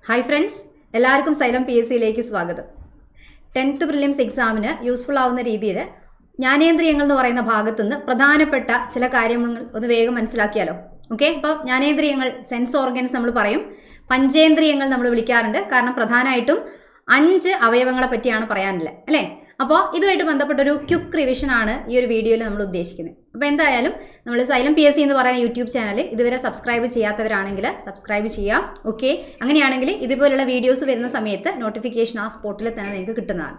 Hi friends, എല്ലാവർക്കും xylem PSCയിലേക്ക് സ്വാഗതം. 10th prelims എക്സാമിന് യൂസ്ഫുൾ ആവുന്ന രീതിയിൽ ജ്ഞാനേന്ദ്രിയങ്ങൾ എന്ന് പറയുന്ന ഭാഗത്തുനിന്ന് പ്രധാനപ്പെട്ട ചില കാര്യങ്ങൾ ഒന്ന് വേഗം മനസ്സിലാക്കിയാലോ. ഓക്കെ, അപ്പോൾ ജ്ഞാനേന്ദ്രിയങ്ങൾ, സെൻസ് ഓർഗൻസ് നമ്മൾ പറയും, പഞ്ചേന്ദ്രിയങ്ങൾ നമ്മൾ വിളിക്കാറുണ്ട്. കാരണം പ്രധാനമായിട്ടും 5 അവയവങ്ങളെ പറ്റിയാണ് പറയാനുള്ളത് അല്ലേ. അപ്പോൾ ഇതുമായിട്ട് ബന്ധപ്പെട്ടൊരു ക്വിക്ക് റിവിഷൻ ആണ് ഈ ഒരു വീഡിയോയിൽ നമ്മൾ ഉദ്ദേശിക്കുന്നത്. അപ്പോൾ എന്തായാലും നമ്മൾ സൈലം PSC എന്ന് പറയുന്ന യൂട്യൂബ് ചാനൽ ഇതുവരെ സബ്സ്ക്രൈബ് ചെയ്യാത്തവരാണെങ്കിൽ സബ്സ്ക്രൈബ് ചെയ്യാം. ഓക്കെ, അങ്ങനെയാണെങ്കിൽ ഇതുപോലുള്ള വീഡിയോസ് വരുന്ന സമയത്ത് നോട്ടിഫിക്കേഷൻ ആ സ്പോട്ടിൽ തന്നെ നിങ്ങൾക്ക് കിട്ടുന്നതാണ്.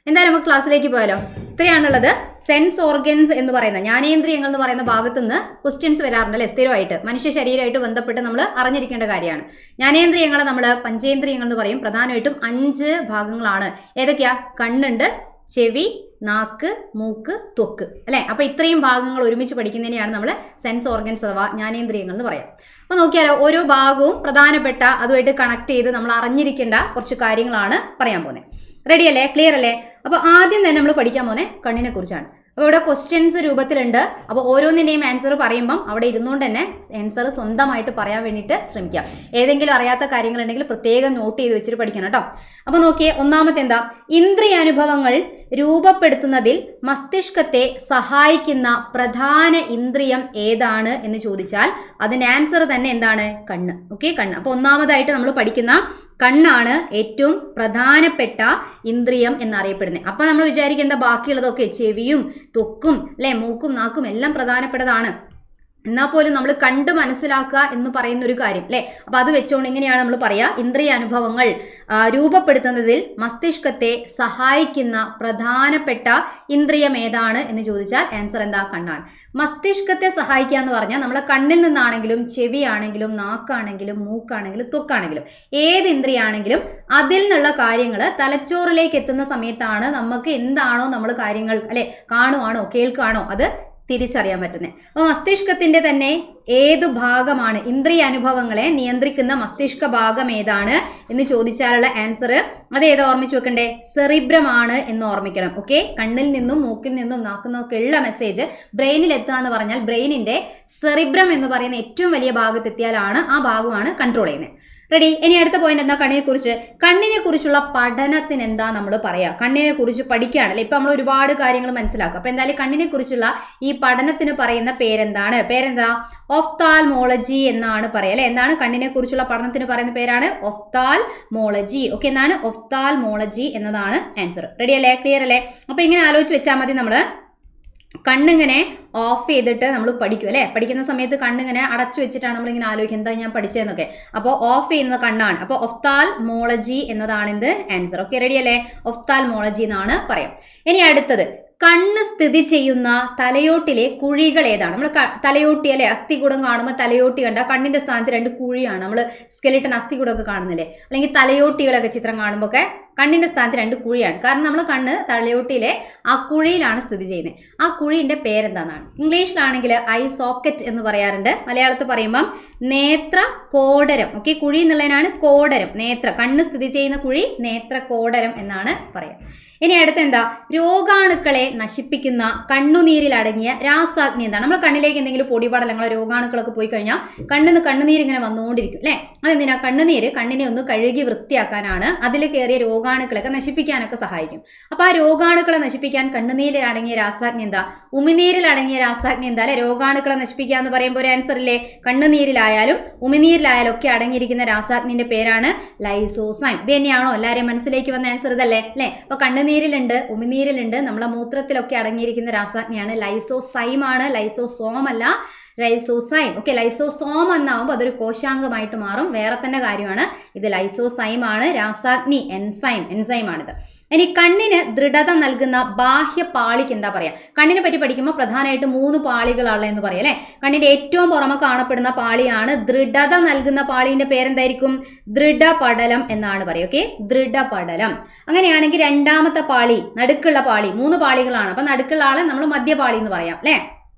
എന്തായാലും നമുക്ക് ക്ലാസ്സിലേക്ക് പോയാലോ. ഇത്രയാണുള്ളത്. സെൻസ് ഓർഗൻസ് എന്ന് പറയുന്ന ജ്ഞാനേന്ദ്രിയങ്ങൾ എന്ന് പറയുന്ന ഭാഗത്തുനിന്ന് ക്വസ്റ്റ്യൻസ് വരാറുണ്ടല്ലേ സ്ഥിരമായിട്ട്. മനുഷ്യ ശരീരമായിട്ട് ബന്ധപ്പെട്ട് നമ്മൾ അറിഞ്ഞിരിക്കേണ്ട കാര്യമാണ്. ജ്ഞാനേന്ദ്രിയങ്ങളെ നമ്മൾ പഞ്ചേന്ദ്രിയങ്ങൾ എന്ന് പറയും. പ്രധാനമായിട്ടും 5 ഭാഗങ്ങളാണ്. ഏതൊക്കെയാ? കണ്ണുണ്ട്, ചെവി, നാക്ക്, മൂക്ക്, ത്വക്ക് അല്ലേ. അപ്പോൾ ഇത്രയും ഭാഗങ്ങൾ ഒരുമിച്ച് പഠിക്കുന്നതിനെയാണ് നമ്മൾ സെൻസ് ഓർഗൻസ് അഥവാ ജ്ഞാനേന്ദ്രിയങ്ങൾ എന്ന് പറയാം. അപ്പോൾ നോക്കിയാലോ, ഓരോ ഭാഗവും പ്രധാനപ്പെട്ട അതുമായിട്ട് കണക്ട് ചെയ്ത് നമ്മൾ അറിഞ്ഞിരിക്കേണ്ട കുറച്ച് കാര്യങ്ങളാണ് പറയാൻ പോകുന്നത്. റെഡി അല്ലേ? ക്ലിയർ അല്ലേ? അപ്പോൾ ആദ്യം തന്നെ നമ്മൾ പഠിക്കാൻ പോകുന്നത് കണ്ണിനെ കുറിച്ചാണ്. അപ്പോൾ ഇവിടെ ക്വസ്റ്റ്യൻസ് രൂപത്തിലുണ്ട്. അപ്പോൾ ഓരോന്നിൻ്റെയും ആൻസർ പറയുമ്പം അവിടെ ഇരുന്നുകൊണ്ട് തന്നെ ആൻസർ സ്വന്തമായിട്ട് പറയാൻ വേണ്ടിയിട്ട് ശ്രമിക്കാം. ഏതെങ്കിലും അറിയാത്ത കാര്യങ്ങളുണ്ടെങ്കിൽ പ്രത്യേകം നോട്ട് ചെയ്ത് വെച്ചിട്ട് പഠിക്കണം കേട്ടോ. അപ്പോൾ നോക്കിയേ, ഒന്നാമത്തെ എന്താ? ഇന്ദ്രിയാനുഭവങ്ങൾ രൂപപ്പെടുത്തുന്നതിൽ മസ്തിഷ്കത്തെ സഹായിക്കുന്ന പ്രധാന ഇന്ദ്രിയം ഏതാണ് എന്ന് ചോദിച്ചാൽ അതിൻ്റെ ആൻസർ തന്നെ എന്താണ്? കണ്ണ്. ഓക്കെ, കണ്ണ്. അപ്പോൾ ഒന്നാമതായിട്ട് നമ്മൾ പഠിക്കുന്ന കണ്ണാണ് ഏറ്റവും പ്രധാനപ്പെട്ട ഇന്ദ്രിയം എന്നറിയപ്പെടുന്നത്. അപ്പോൾ നമ്മൾ വിചാരിക്കുക എന്താ ബാക്കിയുള്ളതൊക്കെ ചെവിയും ത്വക്കും അല്ലെ, മൂക്കും നാക്കും എല്ലാം പ്രധാനപ്പെട്ടതാണ്. എന്നാൽ പോലും നമ്മൾ കണ്ട് മനസ്സിലാക്കുക എന്ന് പറയുന്ന ഒരു കാര്യം അല്ലേ. അപ്പൊ അത് വെച്ചുകൊണ്ട് എങ്ങനെയാണ് നമ്മൾ പറയാ? ഇന്ദ്രിയ അനുഭവങ്ങൾ രൂപപ്പെടുത്തുന്നതിൽ മസ്തിഷ്കത്തെ സഹായിക്കുന്ന പ്രധാനപ്പെട്ട ഇന്ദ്രിയം ഏതാണ് എന്ന് ചോദിച്ചാൽ ആൻസർ എന്താ? കണ്ണാണ്. മസ്തിഷ്കത്തെ സഹായിക്കുക എന്ന് പറഞ്ഞാൽ നമ്മളെ കണ്ണിൽ നിന്നാണെങ്കിലും ചെവിയാണെങ്കിലും നാക്കാണെങ്കിലും മൂക്കാണെങ്കിലും ത്വക്കാണെങ്കിലും ഏത് ഇന്ദ്രിയാണെങ്കിലും അതിൽ നിന്നുള്ള കാര്യങ്ങൾ തലച്ചോറിലേക്ക് എത്തുന്ന സമയത്താണ് നമുക്ക് എന്താണോ നമ്മൾ കാര്യങ്ങൾ അല്ലെ കാണുവാണോ കേൾക്കുകയാണോ അത് തിരിച്ചറിയാൻ പറ്റുന്നത്. അപ്പോൾ മസ്തിഷ്കത്തിന്റെ തന്നെ ഏതു ഭാഗമാണ് ഇന്ദ്രിയ അനുഭവങ്ങളെ നിയന്ത്രിക്കുന്ന മസ്തിഷ്ക ഭാഗം ഏതാണ് എന്ന് ചോദിച്ചാലുള്ള ആൻസർ അത് ഏത് ഓർമ്മിച്ച് വെക്കണ്ടേ? സെറിബ്രം ആണ് എന്ന് ഓർമ്മിക്കണം. ഓക്കെ, കണ്ണിൽ നിന്നും മൂക്കിൽ നിന്നും നാക്കുന്നൊക്കെ ഉള്ള മെസ്സേജ് ബ്രെയിനിൽ എത്തുക എന്ന് പറഞ്ഞാൽ ബ്രെയിനിന്റെ സെറിബ്രം എന്ന് പറയുന്ന ഏറ്റവും വലിയ ഭാഗത്തെത്തിയാലാണ് ആ ഭാഗമാണ് കൺട്രോൾ ചെയ്യുന്നത്. റെഡി? ഇനി അടുത്ത പോയിന്റ് എന്താ? കണ്ണിനെ കുറിച്ചുള്ള പഠനത്തിന് എന്താ നമ്മൾ പറയാ? കണ്ണിനെ കുറിച്ച് പഠിക്കുകയാണല്ലേ. ഇപ്പൊ നമ്മൾ ഒരുപാട് കാര്യങ്ങൾ മനസ്സിലാക്കുക. അപ്പൊ എന്തായാലും കണ്ണിനെ കുറിച്ചുള്ള ഈ പഠനത്തിന് പറയുന്ന പേരെന്താണ്? പേരെന്താ? ഒഫ്താൽമോളജി എന്നാണ് പറയാ അല്ലെ. എന്താണ് കണ്ണിനെ കുറിച്ചുള്ള പഠനത്തിന് പറയുന്ന പേരാണ്? ഒഫ്താൽമോളജി. ഓക്കെ, എന്താണ്? ഒഫ്താൽമോളജി എന്നതാണ് ആൻസർ. റെഡി അല്ലേ? ക്ലിയർ അല്ലേ? അപ്പൊ ഇങ്ങനെ ആലോചിച്ച് വെച്ചാൽ മതി. നമ്മള് കണ്ണിങ്ങനെ ഓഫ് ചെയ്തിട്ട് നമ്മൾ പഠിക്കും അല്ലേ. പഠിക്കുന്ന സമയത്ത് കണ്ണിങ്ങനെ അടച്ചു വെച്ചിട്ടാണ് നമ്മളിങ്ങനെ ആലോചിക്കുക എന്താ ഞാൻ പഠിച്ചതെന്നൊക്കെ. അപ്പോൾ ഓഫ് ചെയ്യുന്നത് കണ്ണാണ്. അപ്പോൾ ഒഫ്താൽമോളജി എന്നതാണ് എന്ത്? ആൻസർ. ഓക്കെ, റെഡി അല്ലേ? ഒഫ്താൽമോളജി എന്നാണ് പറയാം. ഇനി അടുത്തത്, കണ്ണ് സ്ഥിതി ചെയ്യുന്ന തലയോട്ടിലെ കുഴികൾ ഏതാണ്? നമ്മൾ തലയോട്ടി അല്ലെ, അസ്ഥികൂടം കാണുമ്പോൾ തലയോട്ടി കണ്ട കണ്ണിന്റെ സ്ഥാനത്ത് 2 കുഴിയാണ്. നമ്മൾ സ്കെലിട്ടൻ അസ്ഥികൂടമൊക്കെ കാണുന്നില്ലേ, അല്ലെങ്കിൽ തലയോട്ടികളൊക്കെ ചിത്രം കാണുമ്പോൾ ഒക്കെ കണ്ണിന്റെ സ്ഥാനത്ത് 2 കുഴിയാണ്. കാരണം നമ്മൾ കണ്ണ് തലയോട്ടിയിലെ ആ കുഴിയിലാണ് സ്ഥിതി ചെയ്യുന്നത്. ആ കുഴിന്റെ പേരെന്താണെന്നാണ്. ഇംഗ്ലീഷിലാണെങ്കിൽ ഐ സോക്കറ്റ് എന്ന് പറയാറുണ്ട്. മലയാളത്തിൽ പറയുമ്പം നേത്ര കോടരം. ഓക്കെ, കുഴി എന്നുള്ളതിനാണ് കോടരം. നേത്ര, കണ്ണ് സ്ഥിതി ചെയ്യുന്ന കുഴി നേത്ര കോടരം എന്നാണ് പറയാം. ഇനി അടുത്ത എന്താ? രോഗാണുക്കളെ നശിപ്പിക്കുന്ന കണ്ണുനീരിൽ അടങ്ങിയ രാസാഗ്നി എന്താണ്? നമ്മൾ കണ്ണിലേക്ക് എന്തെങ്കിലും പൊടിപടലങ്ങളോ രോഗാണുക്കളൊക്കെ പോയി കഴിഞ്ഞാൽ കണ്ണുനീര് ഇങ്ങനെ വന്നുകൊണ്ടിരിക്കും അല്ലെ. അതെന്തിനാ? കണ്ണുനീര് കണ്ണിനെ ഒന്ന് കഴുകി വൃത്തിയാക്കാനാണ്. അതിൽ കയറിയ രോഗാണുക്കളൊക്കെ നശിപ്പിക്കാനൊക്കെ സഹായിക്കും. അപ്പൊ ആ രോഗാണുക്കളെ നശിപ്പിക്കാൻ കണ്ണുനീരിൽ അടങ്ങിയ രാസാഗ്നി എന്താ? ഉമിനീരിൽ അടങ്ങിയ രാസാഗ്നി എന്താ അല്ലെ. രോഗാണുക്കളെ നശിപ്പിക്കുക എന്ന് പറയുമ്പോൾ ഒരു ആൻസർ ഇല്ലേ? കണ്ണുനീരിലായാലും ഉമിനീരിലായാലും ഒക്കെ അടങ്ങിയിരിക്കുന്ന രാസാഗ്നിന്റെ പേരാണ് ലൈസോസൈം. ഇത് തന്നെയാണോ എല്ലാവരെയും മനസ്സിലേക്ക് വന്ന ആൻസർ? ഇതല്ലേ അല്ലെ. അപ്പൊ കണ്ണുനീരിലുണ്ട്, ഉമിനീരിലുണ്ട്, നമ്മളെ മൂത്രത്തിലൊക്കെ അടങ്ങിയിരിക്കുന്ന രാസാഗ്നിയാണ് ലൈസോസൈം ആണ്. ലൈസോസോം അല്ല, ലൈസോസൈം. ഓക്കെ, ലൈസോസോം എന്നാവുമ്പോൾ അതൊരു കോശാംഗമായിട്ട് മാറും. വേറെ തന്നെ കാര്യമാണ്. ഇത് ലൈസോസൈം ആണ്. രാസാഗ്നി എൻസൈം ആണിത്. ഇനി കണ്ണിന് ദൃഢത നൽകുന്ന ബാഹ്യ പാളിക്ക് എന്താ പറയാ? കണ്ണിനെ പറ്റി പഠിക്കുമ്പോൾ പ്രധാനമായിട്ട് 3 പാളികളാണ് എന്ന് പറയാം അല്ലെ. കണ്ണിന്റെ ഏറ്റവും പുറമെ കാണപ്പെടുന്ന പാളിയാണ് ദൃഢത നൽകുന്ന പാളിന്റെ പേരെന്തായിരിക്കും? ദൃഢപടലം എന്നാണ് പറയുക. ഓക്കെ, ദൃഢപടലം. അങ്ങനെയാണെങ്കിൽ രണ്ടാമത്തെ പാളി, നടുക്കുള്ള പാളി, 3 പാളികളാണ്. അപ്പൊ നടുക്കുള്ള ആളെ നമ്മൾ മധ്യപാളി എന്ന് പറയാം അല്ലെ.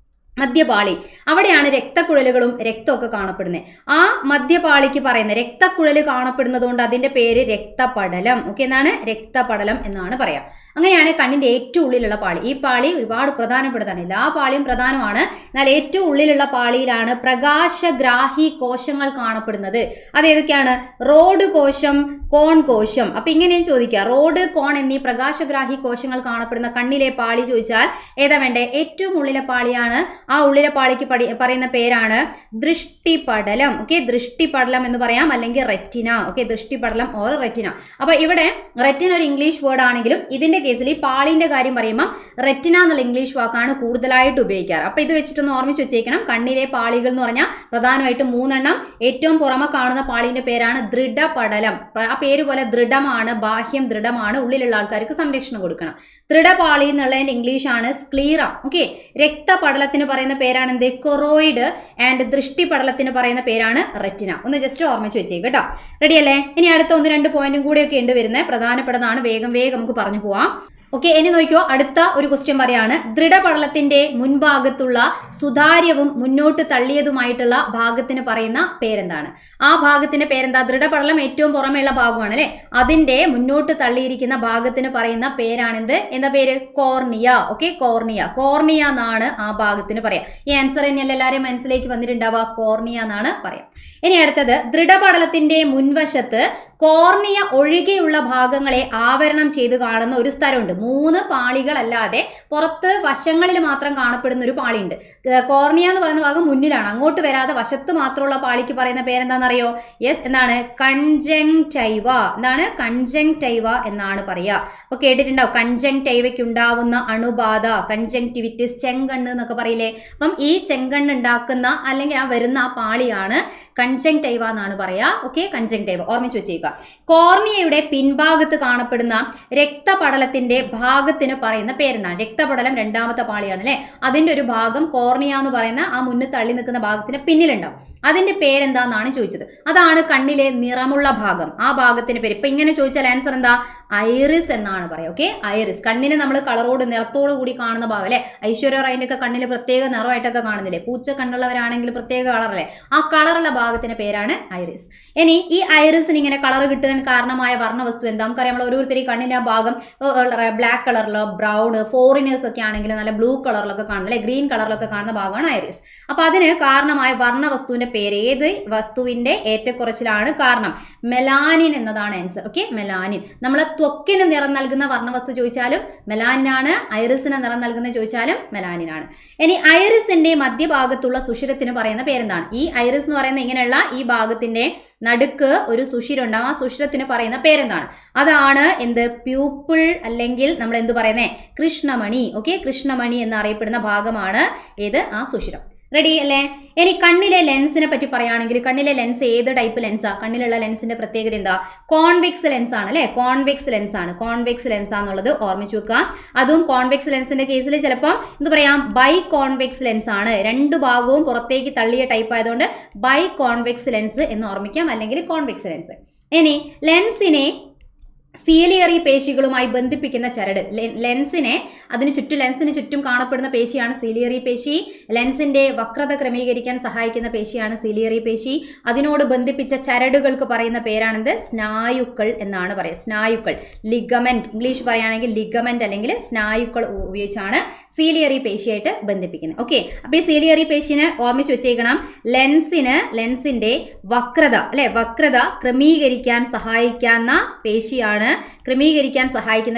മധ്യപാളി, അവിടെയാണ് രക്തക്കുഴലുകളും രക്തമൊക്കെ കാണപ്പെടുന്നത്. ആ മധ്യപാളിക്ക് പറയുന്നത് രക്തക്കുഴൽ കാണപ്പെടുന്നത് കൊണ്ട് അതിന്റെ പേര് രക്തപടലം. ഓക്കെ, എന്താണ്? രക്തപടലം എന്നാണ് പറയാ. അങ്ങനെയാണ് കണ്ണിന്റെ ഏറ്റവും ഉള്ളിലുള്ള പാളി. ഈ പാളി ഒരുപാട് പ്രധാനപ്പെട്ടതാണ്, എല്ലാ പാളിയും പ്രധാനമാണ്. എന്നാൽ ഏറ്റവും ഉള്ളിലുള്ള പാളിയിലാണ് പ്രകാശഗ്രാഹി കോശങ്ങൾ കാണപ്പെടുന്നത്. അത് ഏതൊക്കെയാണ്? റോഡ് കോശം, കോൺ കോശം. അപ്പൊ ഇങ്ങനെയും ചോദിക്കാം, റോഡ്, കോൺ എന്നീ പ്രകാശഗ്രാഹി കോശങ്ങൾ കാണപ്പെടുന്ന കണ്ണിലെ പാളി ചോദിച്ചാൽ ഏതാ വേണ്ടേ? ഏറ്റവും ഉള്ളിലെ പാളിയാണ്. ആ ഉള്ളിലെ പാളിക്ക് പറയുന്ന പേരാണ് ദൃഷ്ടിപടലം. ഓക്കെ, ദൃഷ്ടിപടലം എന്ന് പറയാം, അല്ലെങ്കിൽ റെറ്റിന. ഓക്കെ, ദൃഷ്ടിപടലം ഓർ റെറ്റിന. അപ്പൊ ഇവിടെ റെറ്റിന ഒരു ഇംഗ്ലീഷ് വേർഡ് ആണെങ്കിലും ഇതിന്റെ കേസിൽ ഈ പാളിന്റെ കാര്യം പറയുമ്പോൾ റെറ്റിന എന്നുള്ള ഇംഗ്ലീഷ് വാക്കാണ് കൂടുതലായിട്ട് ഉപയോഗിക്കാറ്. അപ്പൊ ഇത് വെച്ചിട്ടൊന്ന് ഓർമ്മിച്ച് വെച്ചേക്കണം. കണ്ണിലെ പാളികൾ എന്ന് പറഞ്ഞാൽ പ്രധാനമായിട്ടും 3 എണ്ണം. ഏറ്റവും പുറമെ കാണുന്ന പാളിന്റെ പേരാണ് ദൃഢപടലം. ആ പേര് പോലെ ദൃഢമാണ്, ബാഹ്യം ദൃഢമാണ്, ഉള്ളിലുള്ള ആൾക്കാർക്ക് സംരക്ഷണം കൊടുക്കണം. ദൃഢപാളി എന്നുള്ളതിന്റെ ഇംഗ്ലീഷ് ആണ് സ്ക്ലീറ. ഓക്കെ, രക്തപടലത്തിന് പറയുന്ന പേരാണ് എന്ത്? കൊറോയിഡ്. ആൻഡ് ദൃഷ്ടിപടലത്തിന് പറയുന്ന പേരാണ് റെറ്റിന. ഒന്ന് ജസ്റ്റ് ഓർമ്മിച്ച് വെച്ചേക്ക് കേട്ടോ. റെഡി അല്ലേ? ഇനി അടുത്ത 1-2 പോയിന്റും കൂടെയൊക്കെ ഉണ്ട് വരുന്നത്, പ്രധാനപ്പെട്ടതാണ്. വേഗം നമുക്ക് പറഞ്ഞു പോവാം. ഓക്കെ, ഇനി നോക്കിയോ, അടുത്ത ഒരു ക്വസ്റ്റ്യൻ പറയാണ്, ദൃഢപടലത്തിന്റെ മുൻഭാഗത്തുള്ള സുതാര്യവും മുന്നോട്ട് തള്ളിയതുമായിട്ടുള്ള ഭാഗത്തിന് പറയുന്ന പേരെന്താണ്? ആ ഭാഗത്തിന്റെ പേരെന്താ? ദൃഢപടലം ഏറ്റവും പുറമെയുള്ള ഭാഗമാണ് അല്ലെ, അതിന്റെ മുന്നോട്ട് തള്ളിയിരിക്കുന്ന ഭാഗത്തിന് പറയുന്ന പേരാണെന്ത്? എന്താ പേര്? കോർണിയ. Okay, cornea. കോർണിയ എന്നാണ് ആ ഭാഗത്തിന് പറയാം. ഈ ആൻസർ തന്നെയല്ല എല്ലാവരെയും മനസ്സിലേക്ക് വന്നിട്ടുണ്ടാവുക, കോർണിയ എന്നാണ് പറയാം. ഇനി അടുത്തത്, ദൃഢപടലത്തിന്റെ മുൻവശത്ത് കോർണിയ ഒഴികെയുള്ള ഭാഗങ്ങളെ ആവരണം ചെയ്ത് കാണുന്ന ഒരു സ്ഥലമുണ്ട്. 3 പാളികളല്ലാതെ പുറത്ത് വശങ്ങളിൽ മാത്രം കാണപ്പെടുന്ന ഒരു പാളിയുണ്ട്. കോർണിയ എന്ന് പറയുന്ന ഭാഗം മുന്നിലാണ്, അങ്ങോട്ട് വരാതെ വശത്ത് മാത്രമുള്ള പാളിക്ക് പറയുന്ന പേരെന്താണെന്നറിയോ? യെസ്, എന്താണ്? കൺജങ്ക്ടൈവ. എന്താണ്? കൺജങ്ക്ടൈവ എന്നാണ് പറയുക. അപ്പൊ കേട്ടിട്ടുണ്ടാവും, കൺജങ്ക്ടൈവയ്ക്ക് ഉണ്ടാവുന്ന അണുബാധ, കൺജങ്ക്ടിവിറ്റിസ്, ചെങ്കണ്ണ് എന്നൊക്കെ പറയില്ലേ. അപ്പം ഈ ചെങ്കണ്ണ് ഉണ്ടാക്കുന്ന അല്ലെങ്കിൽ ആ വരുന്ന ആ പാളിയാണ് കൺജങ്ക്ടൈവ എന്നാണ് പറയാ. ഓക്കെ, കൺജങ്ക്ടൈവ ഓർമ്മിച്ച് വെച്ചേക്കുക. കോർണിയയുടെ പിൻഭാഗത്ത് കാണപ്പെടുന്ന രക്തപടലത്തിന്റെ ഭാഗത്തിന് പറയുന്ന പേരെന്താണ്? രക്തപടലം 2ാമത്തെ പാളിയാണ് അല്ലെ, അതിന്റെ ഒരു ഭാഗം കോർണിയ എന്ന് പറയുന്ന ആ മുന്നിൽ തള്ളി നിൽക്കുന്ന ഭാഗത്തിന് പിന്നിലുണ്ടാവും. അതിന്റെ പേരെന്താന്നാണ് ചോദിച്ചത്. അതാണ് കണ്ണിലെ നിറമുള്ള ഭാഗം. ആ ഭാഗത്തിന്റെ പേര് ഇപ്പൊ ഇങ്ങനെ ചോദിച്ചാൽ ആൻസർ എന്താ? ഐറിസ് എന്നാണ് പറയാം. Okay, iris. കണ്ണിന് നമ്മൾ കളറോട് നിറത്തോട് കൂടി കാണുന്ന ഭാഗം അല്ലെ. ഐശ്വര്യ റായിന്റെ ഒക്കെ കണ്ണിൽ പ്രത്യേക നിറമായിട്ടൊക്കെ കാണുന്നില്ലേ? പൂച്ച കണ്ണുള്ളവരാണെങ്കിൽ പ്രത്യേക കളറല്ലേ, ആ കളറുള്ള ഭാഗത്തിന്റെ പേരാണ് ഐറിസ്. ഇനി ഈ ഐറിസിന് ഇങ്ങനെ കളർ കിട്ടാൻ കാരണമായ വർണ്ണവസ്തു എന്താ? നമുക്കറിയാം, നമ്മൾ ഓരോരുത്തരും കണ്ണിന്റെ ആ ഭാഗം ബ്ലാക്ക് കളറിലോ ബ്രൗൺ, ഫോറിനേഴ്സ് ഒക്കെ ആണെങ്കിൽ നല്ല ബ്ലൂ കളറിലൊക്കെ കാണുന്ന അല്ലെ, ഗ്രീൻ കളറിലൊക്കെ കാണുന്ന ഭാഗമാണ് ഐറിസ്. അപ്പൊ അതിന് കാരണമായ വർണ്ണവസ്തുവിന്റെ പേര്, ഏത് വസ്തുവിന്റെ ഏറ്റക്കുറച്ചിലാണ് കാരണം? മെലാനിൻ എന്നതാണ് ആൻസർ. Okay, melanin. നമ്മളെ ത്വക്കിന് നിറം നൽകുന്ന വർണ്ണവസ്തു ചോദിച്ചാലും മെലാനിനാണ്, ഐറിസിന് നിറം നൽകുന്ന ചോദിച്ചാലും മെലാനിനാണ്. ഇനി ഐറിസിന്റെ മധ്യഭാഗത്തുള്ള സുഷിരത്തിന് പറയുന്ന പേരെന്താണ്? ഈ ഐറിസ് എന്ന് പറയുന്ന ഇങ്ങനെയുള്ള ഈ ഭാഗത്തിന്റെ നടുക്ക് ഒരു സുഷിരമുണ്ടാവും, ആ സുഷിരത്തിന് പറയുന്ന പേരെന്താണ്? അതാണ് എന്ത്? പ്യൂപ്പിൾ, അല്ലെങ്കിൽ നമ്മൾ എന്ത് പറയുന്നേ? കൃഷ്ണമണി. ഓക്കെ, കൃഷ്ണമണി എന്നറിയപ്പെടുന്ന ഭാഗമാണ് ഏത്? ആ സുഷിരം. റെഡി അല്ലേ? ഇനി കണ്ണിലെ ലെൻസിനെ പറ്റി പറയുകയാണെങ്കിൽ കണ്ണിലെ ലെൻസ് ഏത് ടൈപ്പ് ലെൻസാ? കണ്ണിലുള്ള ലെൻസിന്റെ പ്രത്യേകത എന്താ? കോൺവെക്സ് ലെൻസ് ആണ് അല്ലെ, കോൺവെക്സ് ലെൻസ് ആണ്. കോൺവെക്സ് ലെൻസ് ആണെന്നുള്ളത് ഓർമ്മിച്ചു വെക്കുക. അതും കോൺവെക്സ് ലെൻസിന്റെ കേസിൽ ചിലപ്പോൾ എന്ത് പറയാം? ബൈ കോൺവെക്സ് ലെൻസ് ആണ്. 2 ഭാഗവും പുറത്തേക്ക് തള്ളിയ ടൈപ്പ് ആയതുകൊണ്ട് ബൈ കോൺവെക്സ് ലെൻസ് എന്ന് ഓർമ്മിക്കാം, അല്ലെങ്കിൽ കോൺവെക്സ് ലെൻസ്. ഇനി ലെൻസിനെ സീലിയറി പേശികളുമായി ബന്ധിപ്പിക്കുന്ന ചരട്, ലെൻസിനെ ലെൻസിന് ചുറ്റും കാണപ്പെടുന്ന പേശിയാണ് സീലിയറി പേശി. ലെൻസിന്റെ വക്രത ക്രമീകരിക്കാൻ സഹായിക്കുന്ന പേശിയാണ് സീലിയറി പേശി. അതിനോട് ബന്ധിപ്പിച്ച ചരടുകൾക്ക് പറയുന്ന പേരാണെന്ത്? സ്നായുക്കൾ എന്നാണ് പറയുക. സ്നായുക്കൾ, ലിഗമെന്റ്, ഇംഗ്ലീഷ് പറയുകയാണെങ്കിൽ ലിഗമെന്റ് അല്ലെങ്കിൽ സ്നായുക്കൾ ഉപയോഗിച്ചാണ് സീലിയറി പേശിയായിട്ട് ബന്ധിപ്പിക്കുന്നത്. ഓക്കെ, അപ്പൊ ഈ സീലിയറി പേശിനെ ഓർമ്മിച്ച് വെച്ചേക്കണം. ലെൻസിന്റെ വക്രത അല്ലെ, വക്രത ക്രമീകരിക്കാൻ സഹായിക്കുന്ന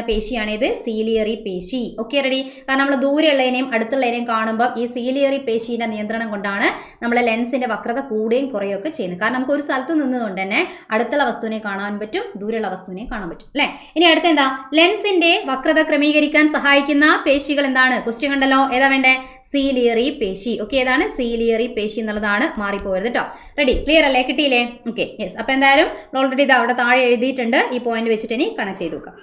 പേശിയാണ് ഇത്? സീലിയറി പേശി. Okay, ready? കാരണം നമ്മൾ ദൂരെയുള്ളതിനെയും അടുത്തുള്ളതിനെയും കാണുമ്പോൾ ഈ സീലിയറി പേശിന്റെ നിയന്ത്രണം കൊണ്ടാണ് നമ്മളെ ലെൻസിന്റെ വക്രത കൂടുകയും കുറയുകയൊക്കെ ചെയ്യുന്നത്. കാരണം നമുക്ക് ഒരു സ്ഥലത്ത് നിന്നുകൊണ്ട് തന്നെ അടുത്തുള്ള വസ്തുവിനെ കാണാൻ പറ്റും, ദൂരെയുള്ള വസ്തുവിനെ കാണാൻ പറ്റും അല്ലെ. ഇനി അടുത്ത എന്താ? ലെൻസിന്റെ വക്രത ക്രമീകരിക്കാൻ സഹായിക്കുന്ന പേശികൾ എന്താണ്? ക്വസ്റ്റ്യൻ കണ്ടല്ലോ, ഏതാ വേണ്ടേ? സീലിയറി പേശി. ഓക്കെ, ഏതാണ്? സീലിയറി പേശി എന്നുള്ളതാണ്, മാറിപ്പോകരുത് കേട്ടോ. റെഡി? ക്ലിയർ അല്ലേ? കിട്ടിയില്ലേ? Okay, yes. അപ്പൊ എന്തായാലും ഓൾറെഡി ഇത് അവിടെ താഴെ എഴുതിയിട്ടുണ്ട്. ഈ പോയിന്റ് വെച്ചിട്ട് ഇനി കണക്ട് ചെയ്ത് നോക്കാം.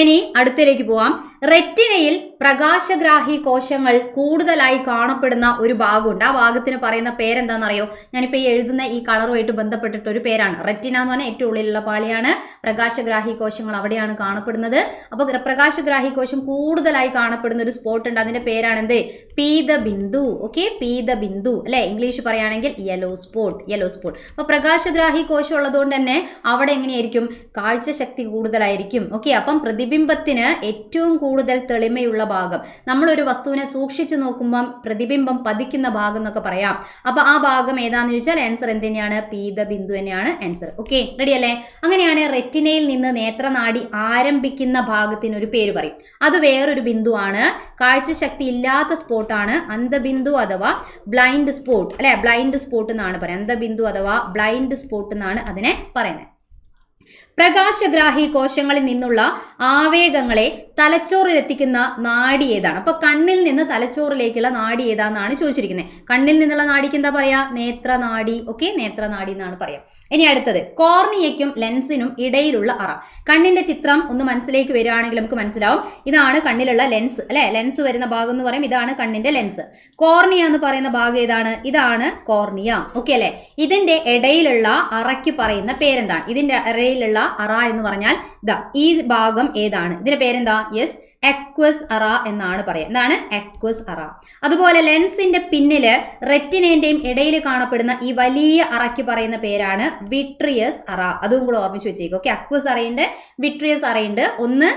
ഇനി അടുത്തിലേക്ക് പോവാം. റെറ്റിനയിൽ പ്രകാശഗ്രാഹി കോശങ്ങൾ കൂടുതലായി കാണപ്പെടുന്ന ഒരു ഭാഗമുണ്ട്. ആ ഭാഗത്തിന് പറയുന്ന പേരെന്താണെന്നറിയോ? ഞാനിപ്പോൾ ഈ എഴുതുന്ന ഈ കളറുമായിട്ട് ബന്ധപ്പെട്ടിട്ട് ഒരു പേരാണ്. റെറ്റിന എന്ന് പറഞ്ഞാൽ ഏറ്റവും ഉള്ളിലുള്ള പാളിയാണ്. പ്രകാശഗ്രാഹി കോശങ്ങൾ അവിടെയാണ് കാണപ്പെടുന്നത്. അപ്പോൾ പ്രകാശഗ്രാഹി കോശം കൂടുതലായി കാണപ്പെടുന്ന ഒരു സ്പോട്ട് ഉണ്ട്. അതിന്റെ പേരാണ് എന്ത്? പീതബിന്ദു. ഓക്കെ, പീതബിന്ദു അല്ലെ, ഇംഗ്ലീഷ് പറയുകയാണെങ്കിൽ യെല്ലോ സ്പോട്ട്. അപ്പോൾ പ്രകാശഗ്രാഹി കോശം ഉള്ളതുകൊണ്ട് തന്നെ അവിടെ എങ്ങനെയായിരിക്കും? കാഴ്ചശക്തി കൂടുതലായിരിക്കും. ഓക്കെ, അപ്പം പ്രതിബിംബത്തിന് ഏറ്റവും കൂടുതൽ തെളിമയുള്ള ഭാഗം, നമ്മളൊരു വസ്തുവിനെ സൂക്ഷിച്ചു നോക്കുമ്പോൾ പ്രതിബിംബം പതിക്കുന്ന ഭാഗം എന്നൊക്കെ പറയാം. അപ്പൊ ആ ഭാഗം ഏതാന്ന് ചോദിച്ചാൽ ആൻസർ എന്ത് തന്നെയാണ്? പീതബിന്ദു തന്നെയാണ് ആൻസർ. ഓക്കെ, റെഡി അല്ലേ? അങ്ങനെയാണ് റെറ്റിനയിൽ നിന്ന് നേത്രനാടി ആരംഭിക്കുന്ന ഭാഗത്തിന് ഒരു പേര് പറയും. അത് വേറൊരു ബിന്ദുവാണ്. കാഴ്ചശക്തി ഇല്ലാത്ത സ്പോട്ടാണ് അന്ധബിന്ദു അഥവാ ബ്ലൈൻഡ് സ്പോട്ട് അല്ലെ. ബ്ലൈൻഡ് സ്പോട്ട് എന്നാണ് പറയുന്നത്. അന്ധബിന്ദു അഥവാ ബ്ലൈൻഡ് സ്പോട്ട് എന്നാണ് അതിനെ പറയുന്നത്. പ്രകാശഗ്രാഹി കോശങ്ങളിൽ നിന്നുള്ള ആവേഗങ്ങളെ തലച്ചോറിലെത്തിക്കുന്ന നാഡി ഏതാണ്? അപ്പൊ കണ്ണിൽ നിന്ന് തലച്ചോറിലേക്കുള്ള നാഡി ഏതാന്നാണ് ചോദിച്ചിരിക്കുന്നത്. കണ്ണിൽ നിന്നുള്ള നാഡിക്ക് എന്താ പറയാ? നേത്രനാഡി. ഓക്കെ, നേത്രനാഡി എന്നാണ് പറയാ. ഇനി അടുത്തത്, കോർണിയയ്ക്കും ലെൻസിനും ഇടയിലുള്ള അറ. കണ്ണിന്റെ ചിത്രം ഒന്ന് മനസ്സിലേക്ക് വരികയാണെങ്കിൽ നമുക്ക് മനസ്സിലാവും. ഇതാണ് കണ്ണിലുള്ള ലെൻസ് അല്ലെ. ലെൻസ് വരുന്ന ഭാഗം എന്ന് പറയും. ഇതാണ് കണ്ണിന്റെ ലെൻസ്. കോർണിയ എന്ന് പറയുന്ന ഭാഗം ഏതാണ്? ഇതാണ് കോർണിയ. ഓക്കെ അല്ലെ. ഇതിന്റെ ഇടയിലുള്ള അറയ്ക്ക് പറയുന്ന പേരെന്താണ്? ഇതിന്റെ ഇടയിലുള്ള അറ എന്ന് പറഞ്ഞാൽ ഇതാ ഈ ഭാഗം ഏതാണ്? ഇതിന്റെ പേരെന്താ? യെസ്, എക്വസ് അറ എന്നാണ് പറയുക. എന്താണ്? എക്വസ് അറ. അതുപോലെ ലെൻസിന്റെ പിന്നില് റെറ്റിനേന്റെയും ഇടയിൽ കാണപ്പെടുന്ന ഈ വലിയ അറയ്ക്ക് പറയുന്ന പേരാണ് വിട്രിയസ് അറ. അതും കൂടെ ഓർമ്മിച്ച് വെച്ചേക്കും. ഓക്കെ, അക്വസ് അറയുണ്ട്, വിട്രിയസ് അറയുണ്ട്. ഒന്ന്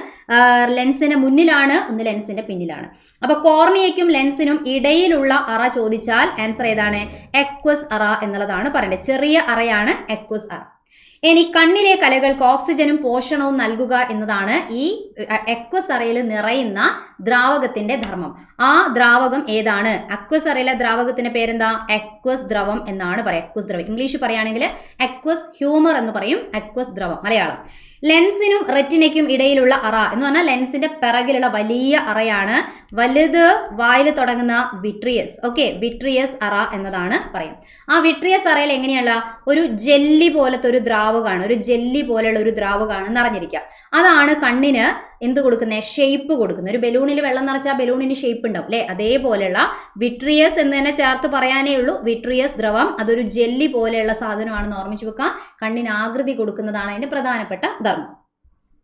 ലെൻസിന്റെ മുന്നിലാണ്, ഒന്ന് ലെൻസിന്റെ പിന്നിലാണ്. അപ്പൊ കോർണിയയ്ക്കും ലെൻസിനും ഇടയിലുള്ള അറ ചോദിച്ചാൽ ആൻസർ ഏതാണ്? എക്വസ് അറ എന്നുള്ളതാണ് പറയേണ്ടത്. ചെറിയ അറയാണ് എക്വസ് അറ. ഇനി കണ്ണിലെ കലകൾക്ക് ഓക്സിജനും പോഷണവും നൽകുക എന്നതാണ് ഈ എക്വസ് അറയിൽ നിറയുന്ന ദ്രാവകത്തിന്റെ ധർമ്മം. ആ ദ്രാവകം ഏതാണ്? അക്വസ് അറയിലെ ദ്രാവകത്തിന്റെ പേരെന്താ? എക്വസ് ദ്രവം എന്നാണ് പറയുക. എക്വസ് ദ്രവം ഇംഗ്ലീഷ് പറയുകയാണെങ്കിൽ എക്വസ് ഹ്യൂമർ എന്ന് പറയും. എക്വസ് ദ്രവം മലയാളം. ലെൻസിനും റെറ്റിനയ്ക്കും ഇടയിലുള്ള അറ എന്ന് പറഞ്ഞാൽ ലെൻസിന്റെ പിറകിലുള്ള വലിയ അറയാണ്. വലുത് വായിൽ തുടങ്ങുന്ന വിട്രിയസ്. ഓക്കെ, വിട്രിയസ് അറ എന്നതാണ് പറയും. ആ വിട്രിയസ് അറയിൽ എങ്ങനെയുള്ള ഒരു ജെല്ലി പോലത്തെ ഒരു ദ്രാവകമാണ്, ഒരു ജെല്ലി പോലെയുള്ള ഒരു ദ്രാവകമാണ് നിറഞ്ഞിരിക്കുക. അതാണ് കണ്ണിന് എന്ത് കൊടുക്കുന്നത്? ഷേപ്പ് കൊടുക്കുന്നത്. ഒരു ബലൂണിൽ വെള്ളം നിറച്ചാൽ ബലൂണിന് ഷേപ്പ് ഉണ്ടാവും അല്ലെ. അതേപോലെയുള്ള വിട്രിയസ് എന്ന് തന്നെ ചേർത്ത് പറയാനേ ഉള്ളൂ. വിട്രിയസ് ദ്രവം അതൊരു ജെല്ലി പോലെയുള്ള സാധനമാണെന്ന് ഓർമ്മിച്ച് വെക്കാം. കണ്ണിന് ആകൃതി കൊടുക്കുന്നതാണ് അതിന്റെ പ്രധാനപ്പെട്ട ധർമ്മം.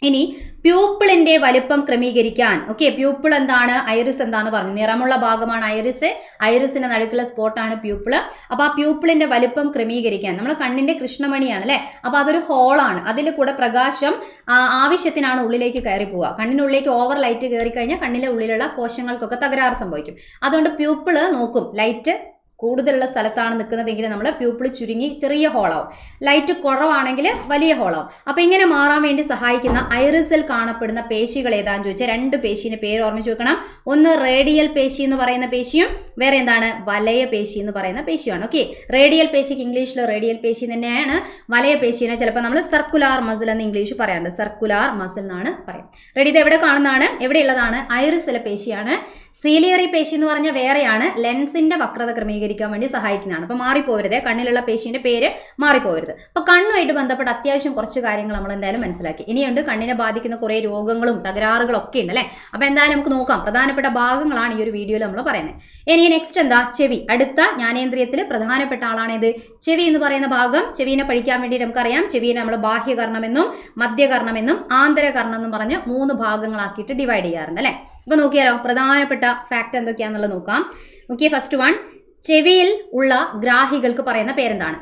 ഇനി പ്യൂപ്പിളിന്റെ വലിപ്പം ക്രമീകരിക്കാൻ. ഓക്കെ, പ്യൂപ്പിൾ എന്താണ്? ഐറിസ് എന്താന്ന് പറഞ്ഞു. നിറമുള്ള ഭാഗമാണ് ഐറിസ്. ഐറിസിന്റെ നടുക്കുള്ള സ്പോട്ടാണ് പ്യൂപ്പിള്. അപ്പൊ ആ പ്യൂപ്പിളിന്റെ വലിപ്പം ക്രമീകരിക്കാൻ നമ്മൾ കണ്ണിന്റെ കൃഷ്ണമണിയാണ് അല്ലെ. അപ്പൊ അതൊരു ഹോളാണ്. അതിൽ കൂടെ പ്രകാശം ആവശ്യത്തിനാണ് ഉള്ളിലേക്ക് കയറി പോവുക. കണ്ണിനുള്ളിലേക്ക് ഓവർ ലൈറ്റ് കയറി കഴിഞ്ഞാൽ കണ്ണിലെ ഉള്ളിലുള്ള കോശങ്ങൾക്കൊക്കെ തകരാറ് സംഭവിക്കും. അതുകൊണ്ട് പ്യൂപ്പിള് നോക്കും ലൈറ്റ് കൂടുതലുള്ള സ്ഥലത്താണ് നിൽക്കുന്നതെങ്കിൽ നമ്മൾ പ്യൂപ്പിൾ ചുരുങ്ങി ചെറിയ ഹോളാവും. ലൈറ്റ് കുറവാണെങ്കിൽ വലിയ ഹോളാവും. അപ്പോൾ ഇങ്ങനെ മാറാൻ വേണ്ടി സഹായിക്കുന്ന ഐറിസിൽ കാണപ്പെടുന്ന പേശികൾ ഏതാണെന്ന് ചോദിച്ചാൽ രണ്ട് പേശീൻ്റെ പേര് ഓർമ്മിച്ച് വെക്കണം. ഒന്ന് റേഡിയൽ പേശി എന്ന് പറയുന്ന പേശിയും വേറെ എന്താണ്? വലയ പേശി എന്ന് പറയുന്ന പേശിയാണ്. ഓക്കെ, റേഡിയൽ പേശിക്ക് ഇംഗ്ലീഷിൽ റേഡിയൽ പേശി തന്നെയാണ്. വലയ പേശിനെ ചിലപ്പോൾ നമ്മൾ സർക്കുലാർ മസിൽ എന്ന് ഇംഗ്ലീഷ് പറയാറുണ്ട്. സർക്കുലാർ മസിൽ എന്നാണ് പറയാം. റെഡി, ഇത് എവിടെ കാണുന്നതാണ്? എവിടെയുള്ളതാണ്? ഐറിസിലെ പേശിയാണ്. സീലിയറി പേശി എന്ന് പറഞ്ഞാൽ വേറെയാണ്. ലെൻസിന്റെ വക്രത ക്രമീകരിക്കാൻ വേണ്ടി സഹായിക്കുന്നതാണ്. അപ്പോൾ മാറിപ്പോവരുത്, കണ്ണിലുള്ള പേശിന്റെ പേര് മാറിപ്പോവരുത്. അപ്പോൾ കണ്ണുമായിട്ട് ബന്ധപ്പെട്ട അത്യാവശ്യം കുറച്ച് കാര്യങ്ങൾ നമ്മൾ എന്തായാലും മനസ്സിലാക്കി. ഇനിയുണ്ട് കണ്ണിനെ ബാധിക്കുന്ന കുറേ രോഗങ്ങളും തകരാറുകളും ഒക്കെ ഉണ്ട് അല്ലേ. അപ്പോൾ എന്തായാലും നമുക്ക് നോക്കാം. പ്രധാനപ്പെട്ട ഭാഗങ്ങളാണ് ഈ ഒരു വീഡിയോയിൽ നമ്മൾ പറയുന്നത്. ഇനി നെക്സ്റ്റ് എന്താ? ചെവി. അടുത്ത ജ്ഞാനേന്ദ്രിയത്തിൽ പ്രധാനപ്പെട്ട ആളാണ് ഇത് ചെവി എന്ന് പറയുന്ന ഭാഗം. ചെവിനെ പഠിക്കാൻ വേണ്ടി നമുക്കറിയാം, ചെവിയെ നമ്മൾ ബാഹ്യകർണമെന്നും മധ്യകർണമെന്നും ആന്തരകർണം എന്നും പറഞ്ഞ് 3 ഭാഗങ്ങളാക്കിയിട്ട് ഡിവൈഡ് ചെയ്യാറുണ്ട് അല്ലേ. അപ്പോൾ നോക്കിയാലോ പ്രധാനപ്പെട്ട ഫാക്ട് എന്തൊക്കെയാണെന്നുള്ളത് നോക്കാം. നോക്കിയേ, ഫസ്റ്റ് വൺ, ചെവിയിൽ ഉള്ള ഗ്രാഹികൾക്ക് പറയുന്ന പേരെന്താണ്?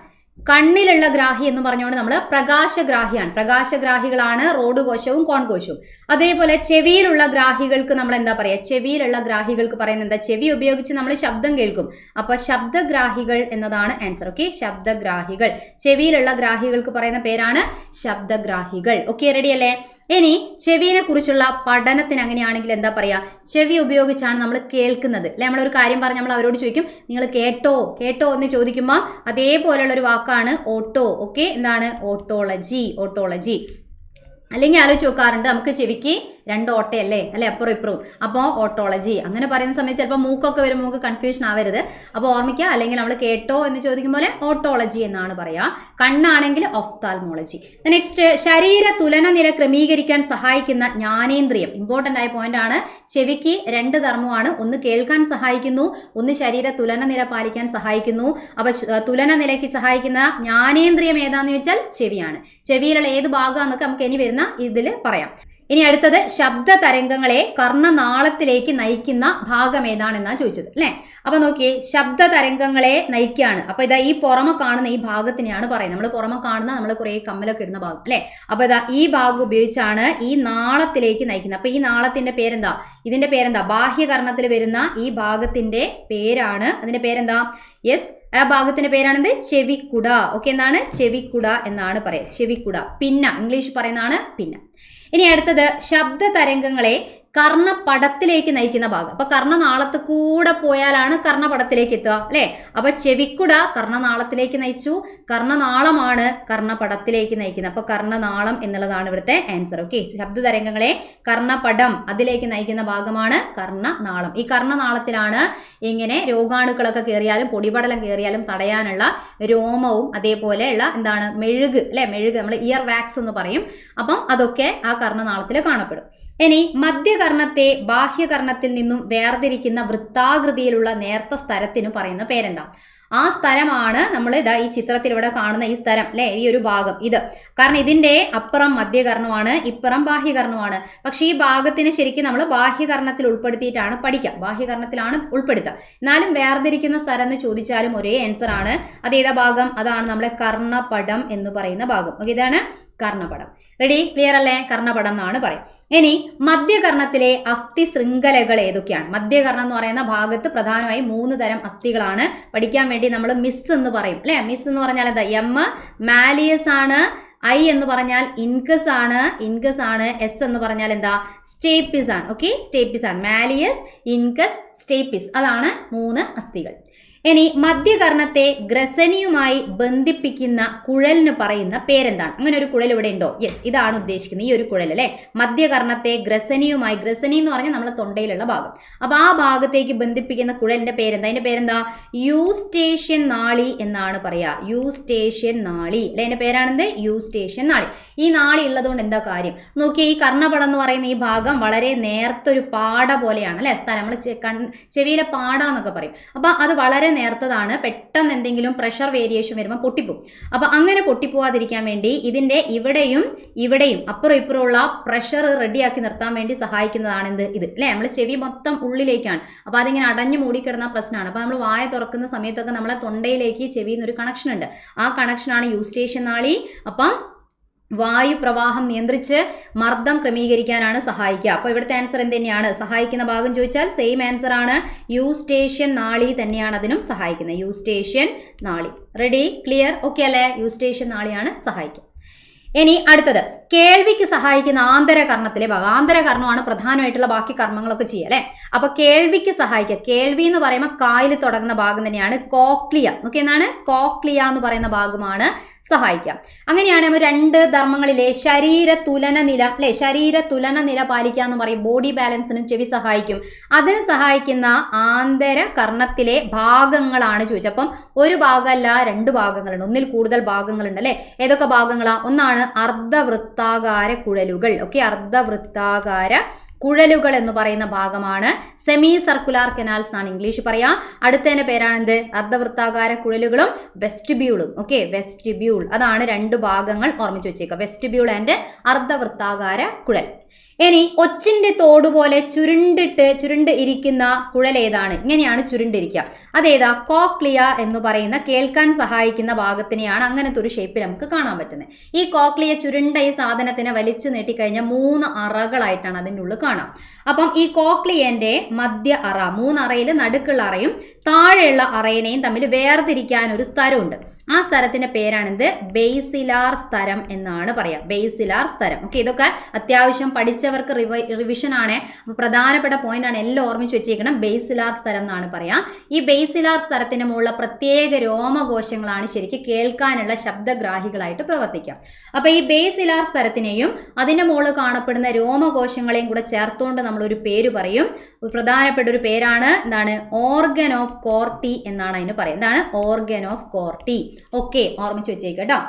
കണ്ണിലുള്ള ഗ്രാഹി എന്ന് പറഞ്ഞുകൊണ്ട് നമ്മൾ പ്രകാശഗ്രാഹിയാണ്. പ്രകാശഗ്രാഹികളാണ് റോഡ് കോശവും കോൺകോശവും. അതേപോലെ ചെവിയിലുള്ള ഗ്രാഹികൾക്ക് നമ്മൾ എന്താ പറയുക? ചെവിയിലുള്ള ഗ്രാഹികൾക്ക് പറയുന്നത് എന്താ? ചെവി ഉപയോഗിച്ച് നമ്മൾ ശബ്ദം കേൾക്കും. അപ്പൊ ശബ്ദഗ്രാഹികൾ എന്നതാണ് ആൻസർ. ഓക്കെ, ശബ്ദഗ്രാഹികൾ. ചെവിയിലുള്ള ഗ്രാഹികൾക്ക് പറയുന്ന പേരാണ് ശബ്ദഗ്രാഹികൾ. ഓക്കെ, റെഡി അല്ലേ? ഇനി ചെവിയെ കുറിച്ചുള്ള പഠനത്തിന് അങ്ങനെയാണെങ്കിൽ എന്താ പറയാ? ചെവി ഉപയോഗിച്ചാണ് നമ്മൾ കേൾക്കുന്നത് അല്ലെ. നമ്മളൊരു കാര്യം പറഞ്ഞ് നമ്മൾ അവരോട് ചോദിക്കും, നിങ്ങൾ കേട്ടോ കേട്ടോ എന്ന് ചോദിക്കുമ്പോൾ അതേപോലെയുള്ള ഒരു വാക്കാണ് ഓട്ടോ. ഓക്കെ, എന്താണ്? ഓട്ടോളജി. ഓട്ടോളജി. അല്ലെങ്കിൽ ആലോചിച്ച് നോക്കാറുണ്ട്, നമുക്ക് ചെവിക്ക് രണ്ട് ഓട്ടയല്ലേ അല്ലെ, അപ്പുറം ഇപ്പുറവും. അപ്പോൾ ഓട്ടോളജി അങ്ങനെ പറയുന്ന സമയത്ത് ചിലപ്പോൾ മൂക്കൊക്കെ വരുമ്പോൾ നമുക്ക് കൺഫ്യൂഷൻ ആവരുത്. അപ്പോൾ ഓർമ്മിക്കുക, അല്ലെങ്കിൽ നമ്മൾ കേട്ടോ എന്ന് ചോദിക്കും പോലെ ഓട്ടോളജി എന്നാണ് പറയുക. കണ്ണാണെങ്കിൽ ഒഫ്താൽമോളജി. നെക്സ്റ്റ്, ശരീര തുലന നില ക്രമീകരിക്കാൻ സഹായിക്കുന്ന ജ്ഞാനേന്ദ്രിയം. ഇമ്പോർട്ടൻ്റ് ആയ പോയിന്റ് ആണ്. ചെവിക്ക് രണ്ട് ധർമ്മമാണ്, ഒന്ന് കേൾക്കാൻ സഹായിക്കുന്നു, ഒന്ന് ശരീര തുലന നില പാലിക്കാൻ സഹായിക്കുന്നു. അപ്പോൾ തുലന നിലയ്ക്ക് സഹായിക്കുന്ന ജ്ഞാനേന്ദ്രിയം ഏതാണെന്ന് ചോദിച്ചാൽ ചെവിയാണ്. ചെവിയിലുള്ള ഏത് ഭാഗമാണെന്നൊക്കെ നമുക്ക് ഇനി വരുന്ന ഇതിൽ പറയാം. ഇനി അടുത്തത്, ശബ്ദ തരംഗങ്ങളെ കർണനാളത്തിലേക്ക് നയിക്കുന്ന ഭാഗം ഏതാണെന്നാണ് ചോദിച്ചത് അല്ലേ. അപ്പൊ നോക്കിയേ, ശബ്ദ തരംഗങ്ങളെ നയിക്കുകയാണ്. അപ്പൊ ഇതാ ഈ പുറമെ കാണുന്ന ഈ ഭാഗത്തിനെയാണ് പറയുന്നത്. നമ്മൾ പുറമെ കാണുന്ന നമ്മൾ കുറെ കമ്മലൊക്കെ ഇടുന്ന ഭാഗം അല്ലെ. അപ്പൊ ഇതാ ഈ ഭാഗം ഉപയോഗിച്ചാണ് ഈ നാളത്തിലേക്ക് നയിക്കുന്നത്. അപ്പൊ ഈ നാളത്തിന്റെ പേരെന്താ, ഇതിന്റെ പേരെന്താ, ബാഹ്യകർണത്തിൽ വരുന്ന ഈ ഭാഗത്തിന്റെ പേരാണ്, അതിന്റെ പേരെന്താ, യെസ്, ആ ഭാഗത്തിന്റെ പേരാണെന്ത്, ചെവിക്കുട. ഓക്കെ, എന്താണ്, ചെവിക്കുട എന്നാണ് പറയാ, ചെവിക്കുട. പിന്ന, ഇംഗ്ലീഷ് പറയുന്നതാണ് പിന്ന. ഇനി അടുത്തത്, ശബ്ദ തരംഗങ്ങളെ കർണപടത്തിലേക്ക് നയിക്കുന്ന ഭാഗം. അപ്പൊ കർണനാളത്ത് കൂടെ പോയാലാണ് കർണപടത്തിലേക്ക് എത്തുക അല്ലെ. അപ്പൊ ചെവിക്കുട കർണനാളത്തിലേക്ക് നയിച്ചു, കർണനാളമാണ് കർണപടത്തിലേക്ക് നയിക്കുന്നത്. അപ്പൊ കർണനാളം എന്നുള്ളതാണ് ഇവിടുത്തെ ആൻസർ. ഓക്കെ, ശബ്ദ തരംഗങ്ങളെ കർണപടം അതിലേക്ക് നയിക്കുന്ന ഭാഗമാണ് കർണനാളം. ഈ കർണനാളത്തിലാണ് ഇങ്ങനെ രോഗാണുക്കളൊക്കെ കയറിയാലും പൊടിപടലം കയറിയാലും തടയാനുള്ള രോമവും അതേപോലെയുള്ള എന്താണ് മെഴുക് അല്ലെ, മെഴുക് നമ്മൾ ഇയർ വാക്സ് എന്ന് പറയും. അപ്പം അതൊക്കെ ആ കർണനാളത്തിൽ കാണപ്പെടും. ഇനി മധ്യകർണത്തെ ബാഹ്യകർണത്തിൽ നിന്നും വേർതിരിക്കുന്ന വൃത്താകൃതിയിലുള്ള നേർത്ത സ്ഥലത്തിന് പറയുന്ന പേരെന്താ? ആ സ്ഥലമാണ് നമ്മൾ ഇതാ ഈ ചിത്രത്തിൽ ഇവിടെ കാണുന്ന ഈ സ്ഥലം അല്ലെ, ഈ ഒരു ഭാഗം ഇത്. കാരണം ഇതിന്റെ അപ്പുറം മധ്യകർണമാണ്, ഇപ്പുറം ബാഹ്യകർണമാണ്. പക്ഷെ ഈ ഭാഗത്തിന് ശരിക്കും നമ്മൾ ബാഹ്യകർണത്തിൽ ഉൾപ്പെടുത്തിയിട്ടാണ് പഠിക്കുക, ബാഹ്യകർണത്തിലാണ് ഉൾപ്പെടുത്തുക. എന്നാലും വേർതിരിക്കുന്ന സ്ഥലം എന്ന് ചോദിച്ചാലും ഒരേ ആൻസർ ആണ്. അത് ഏതാ ഭാഗം? അതാണ് നമ്മളെ കർണപടം എന്ന് പറയുന്ന ഭാഗം. ഓക്കെ, ഇതാണ് കർണപടം. റെഡി, ക്ലിയർ അല്ലേ? കർണപടം എന്നാണ് പറയും. ഇനി മധ്യകർണത്തിലെ അസ്ഥി ശൃംഖലകൾ ഏതൊക്കെയാണ്? മധ്യകർണം എന്ന് പറയുന്ന ഭാഗത്ത് പ്രധാനമായും 3 തരം അസ്ഥികളാണ്. പഠിക്കാൻ വേണ്ടി നമ്മൾ മിസ് എന്ന് പറയും അല്ലെ. മിസ് എന്ന് പറഞ്ഞാൽ എന്താ? എം മാലിയസ് ആണ്, ഐ എന്ന് പറഞ്ഞാൽ ഇൻകസ് ആണ്, എസ് എന്ന് പറഞ്ഞാൽ എന്താ? സ്റ്റേപ്പിസ് ആണ്. ഓക്കെ, സ്റ്റേപ്പിസ് ആണ്. മാലിയസ്, ഇൻകസ്, സ്റ്റേപ്പിസ്, അതാണ് 3 അസ്ഥികൾ. ഇനി മധ്യകർണത്തെ ഗ്രസനിയുമായി ബന്ധിപ്പിക്കുന്ന കുഴലിന് പറയുന്ന പേരെന്താണ്? അങ്ങനെ ഒരു കുഴൽ ഇവിടെ ഉണ്ടോ? യെസ്, ഇതാണ് ഉദ്ദേശിക്കുന്നത്, ഈ ഒരു കുഴൽ അല്ലെ. മധ്യകർണത്തെ ഗ്രസനിയുമായി, ഗ്രസനി എന്ന് പറഞ്ഞാൽ നമ്മളെ തൊണ്ടയിലുള്ള ഭാഗം. അപ്പൊ ആ ഭാഗത്തേക്ക് ബന്ധിപ്പിക്കുന്ന കുഴലിന്റെ പേരെന്താ? അതിന്റെ പേരെന്താ? യൂസ്റ്റേഷ്യൻ നാളി എന്നാണ് പറയാ. യൂസ്റ്റേഷ്യൻ നാളി അല്ലെ, അതിന്റെ പേരാണെന്ത്? യൂസ്റ്റേഷ്യൻ നാളി. ഈ നാളി ഉള്ളതുകൊണ്ട് എന്താ കാര്യം നോക്കിയേ, ഈ കർണപടം എന്ന് പറയുന്ന ഈ ഭാഗം വളരെ നേർത്തൊരു പാട പോലെയാണ് അല്ലെ. സ്ഥലം നമ്മൾ ചെവിയിലെ പാട എന്നൊക്കെ പറയും. അപ്പൊ അത് വളരെ നേർത്തതാണ്. പെട്ടെന്ന് എന്തെങ്കിലും പ്രഷർ വേരിയേഷൻ വരുമ്പോൾ പൊട്ടിപ്പോവും. അപ്പൊ അങ്ങനെ പൊട്ടിപ്പോവാതിരിക്കാൻ വേണ്ടി ഇതിന്റെ ഇവിടെയും അപ്പുറം ഇപ്പുറമുള്ള പ്രഷർ റെഡിയാക്കി നിർത്താൻ വേണ്ടി സഹായിക്കുന്നതാണ് എന്ത്? ഇത് അല്ലെ. നമ്മൾ ചെവി മൊത്തം ഉള്ളിലേക്കാണ്. അപ്പൊ അതിങ്ങനെ അടഞ്ഞു മൂടിക്കിടന്ന പ്രശ്നമാണ്. അപ്പൊ നമ്മൾ വായ തുറക്കുന്ന സമയത്തൊക്കെ നമ്മളെ തൊണ്ടയിലേക്ക് ചെവിയിൽ നിന്നൊരു കണക്ഷൻ ഉണ്ട്. ആ കണക്ഷനാണ് യൂസ്റ്റേഷ്യൻ നാളി. അപ്പം വായു പ്രവാഹം നിയന്ത്രിച്ച് മർദ്ദം ക്രമീകരിക്കാനാണ് സഹായിക്കുക. അപ്പോൾ ഇവിടുത്തെ ആൻസർ എന്ത് തന്നെയാണ്? സഹായിക്കുന്ന ഭാഗം ചോദിച്ചാൽ സെയിം ആൻസർ ആണ്, യൂസ്റ്റേഷ്യൻ നാളി തന്നെയാണ് അതിനും സഹായിക്കുന്നത്. യൂസ്റ്റേഷ്യൻ നാളി. റെഡി, ക്ലിയർ, ഓക്കെ അല്ലേ? യൂസ്റ്റേഷ്യൻ നാളിയാണ് സഹായിക്കുക. ഇനി അടുത്തത്, കേൾവിക്ക് സഹായിക്കുന്ന ആന്തരകർണത്തിലെ ഭാഗം. ആന്തരകർണമാണ് പ്രധാനമായിട്ടുള്ള ബാക്കി കർമ്മങ്ങളൊക്കെ ചെയ്യുക അല്ലെ. അപ്പൊ കേൾവിക്ക് സഹായിക്കുക, കേൾവി എന്ന് പറയുമ്പോൾ കായിൽ തുടങ്ങുന്ന ഭാഗം തന്നെയാണ് കോക്ലിയ. ഓക്കെ, എന്താണ്? കോക്ലിയ എന്ന് പറയുന്ന ഭാഗമാണ് സഹായിക്കാം. അങ്ങനെയാണ് നമ്മൾ 2 ധർമ്മങ്ങളിലെ ശരീര തുലന നില അല്ലെ, ശരീര തുലന നില പാലിക്കുക എന്ന് പറയും. ബോഡി ബാലൻസിനും ചെവി സഹായിക്കും. അതിന് സഹായിക്കുന്ന ആന്തര കർണത്തിലെ ഭാഗങ്ങളാണ് ചോദിച്ചത്. അപ്പം ഒരു ഭാഗമല്ല, 2 ഭാഗങ്ങളുണ്ട്, ഒന്നിൽ കൂടുതൽ ഭാഗങ്ങളുണ്ട് അല്ലെ. ഏതൊക്കെ ഭാഗങ്ങളാ? ഒന്നാണ് അർദ്ധവൃത്താകാര കുഴലുകൾ. ഓക്കെ, അർദ്ധവൃത്താകാര കുഴലുകൾ എന്ന് പറയുന്ന ഭാഗമാണ് സെമി സർക്കുലാർ കനാൽസ് എന്നാണ് ഇംഗ്ലീഷ് പറയാ. അടുത്തതിന്റെ പേരാണെന്ത്? അർദ്ധവൃത്താകാര കുഴലുകളും വെസ്റ്റിബ്യൂളും. ഓക്കെ, വെസ്റ്റിബ്യൂൾ, അതാണ് 2 ഭാഗങ്ങൾ ഓർമ്മിച്ച് വെച്ചേക്കുക, വെസ്റ്റിബ്യൂൾ ആൻഡ് അർദ്ധവൃത്താകാര കുഴൽ. ഇനി ഒച്ചിന്റെ തോടുപോലെ ചുരുണ്ട് ഇരിക്കുന്ന കുഴൽ ഏതാണ്? ഇങ്ങനെയാണ് ചുരുണ്ടിരിക്കുക. അതേതാ? കോക്ലിയ എന്ന് പറയുന്ന കേൾക്കാൻ സഹായിക്കുന്ന ഭാഗത്തിനെയാണ് അങ്ങനത്തെ ഒരു ഷേപ്പിൽ നമുക്ക് കാണാൻ പറ്റുന്നത്. ഈ കോക്ലിയ ചുരുണ്ട ഈ സാധനത്തിനെ വലിച്ചു നീട്ടിക്കഴിഞ്ഞാൽ 3 അറകളായിട്ടാണ് അതിൻ്റെ ഉള്ളിൽ കാണാം. അപ്പം ഈ കോക്ലിയന്റെ മധ്യ അറ, 3 അറയിൽ നടുക്കുള്ള അറയും താഴെയുള്ള അറേനയും തമ്മിൽ വേർതിരിക്കാൻ ഒരു സ്ഥലമുണ്ട്. ആ സ്ഥലത്തിന്റെ പേരാണിത് ബേസിലാർ സ്ഥലം എന്നാണ് പറയാം. ബേസിലാർ സ്ഥലം. ഓക്കെ, ഇതൊക്കെ അത്യാവശ്യം പഠിച്ചവർക്ക് റിവിഷൻ ആണ്. പ്രധാനപ്പെട്ട പോയിന്റ് ആണ്, എല്ലാം ഓർമ്മിച്ച് വെച്ചേക്കണം. ബേസിലാർ സ്ഥലം എന്നാണ് പറയാം. ഈ ബേസിലാർ സ്ഥലത്തിന്റെ മുകളിലുള്ള പ്രത്യേക രോമകോശങ്ങളാണ് ശരിക്കും കേൾക്കാനുള്ള ശബ്ദഗ്രാഹികളായിട്ട് പ്രവർത്തിക്കുക. അപ്പൊ ഈ ബേസിലാർ സ്ഥലത്തിനെയും അതിന്റെ മുകളിൽ കാണപ്പെടുന്ന രോമകോശങ്ങളെയും കൂടെ ചേർത്തുകൊണ്ട് നമ്മളൊരു പേര് പറയും. പ്രധാനപ്പെട്ട ഒരു പേരാണ് എന്താണ്? ഓർഗൻ ഓഫ് കോർട്ടി എന്നാണ് അതിന് പറയുന്നത്. എന്താണ്? Organ of Corti. ഓക്കെ, ഓർമ്മിച്ച് വെച്ചേക്കട്ടോ.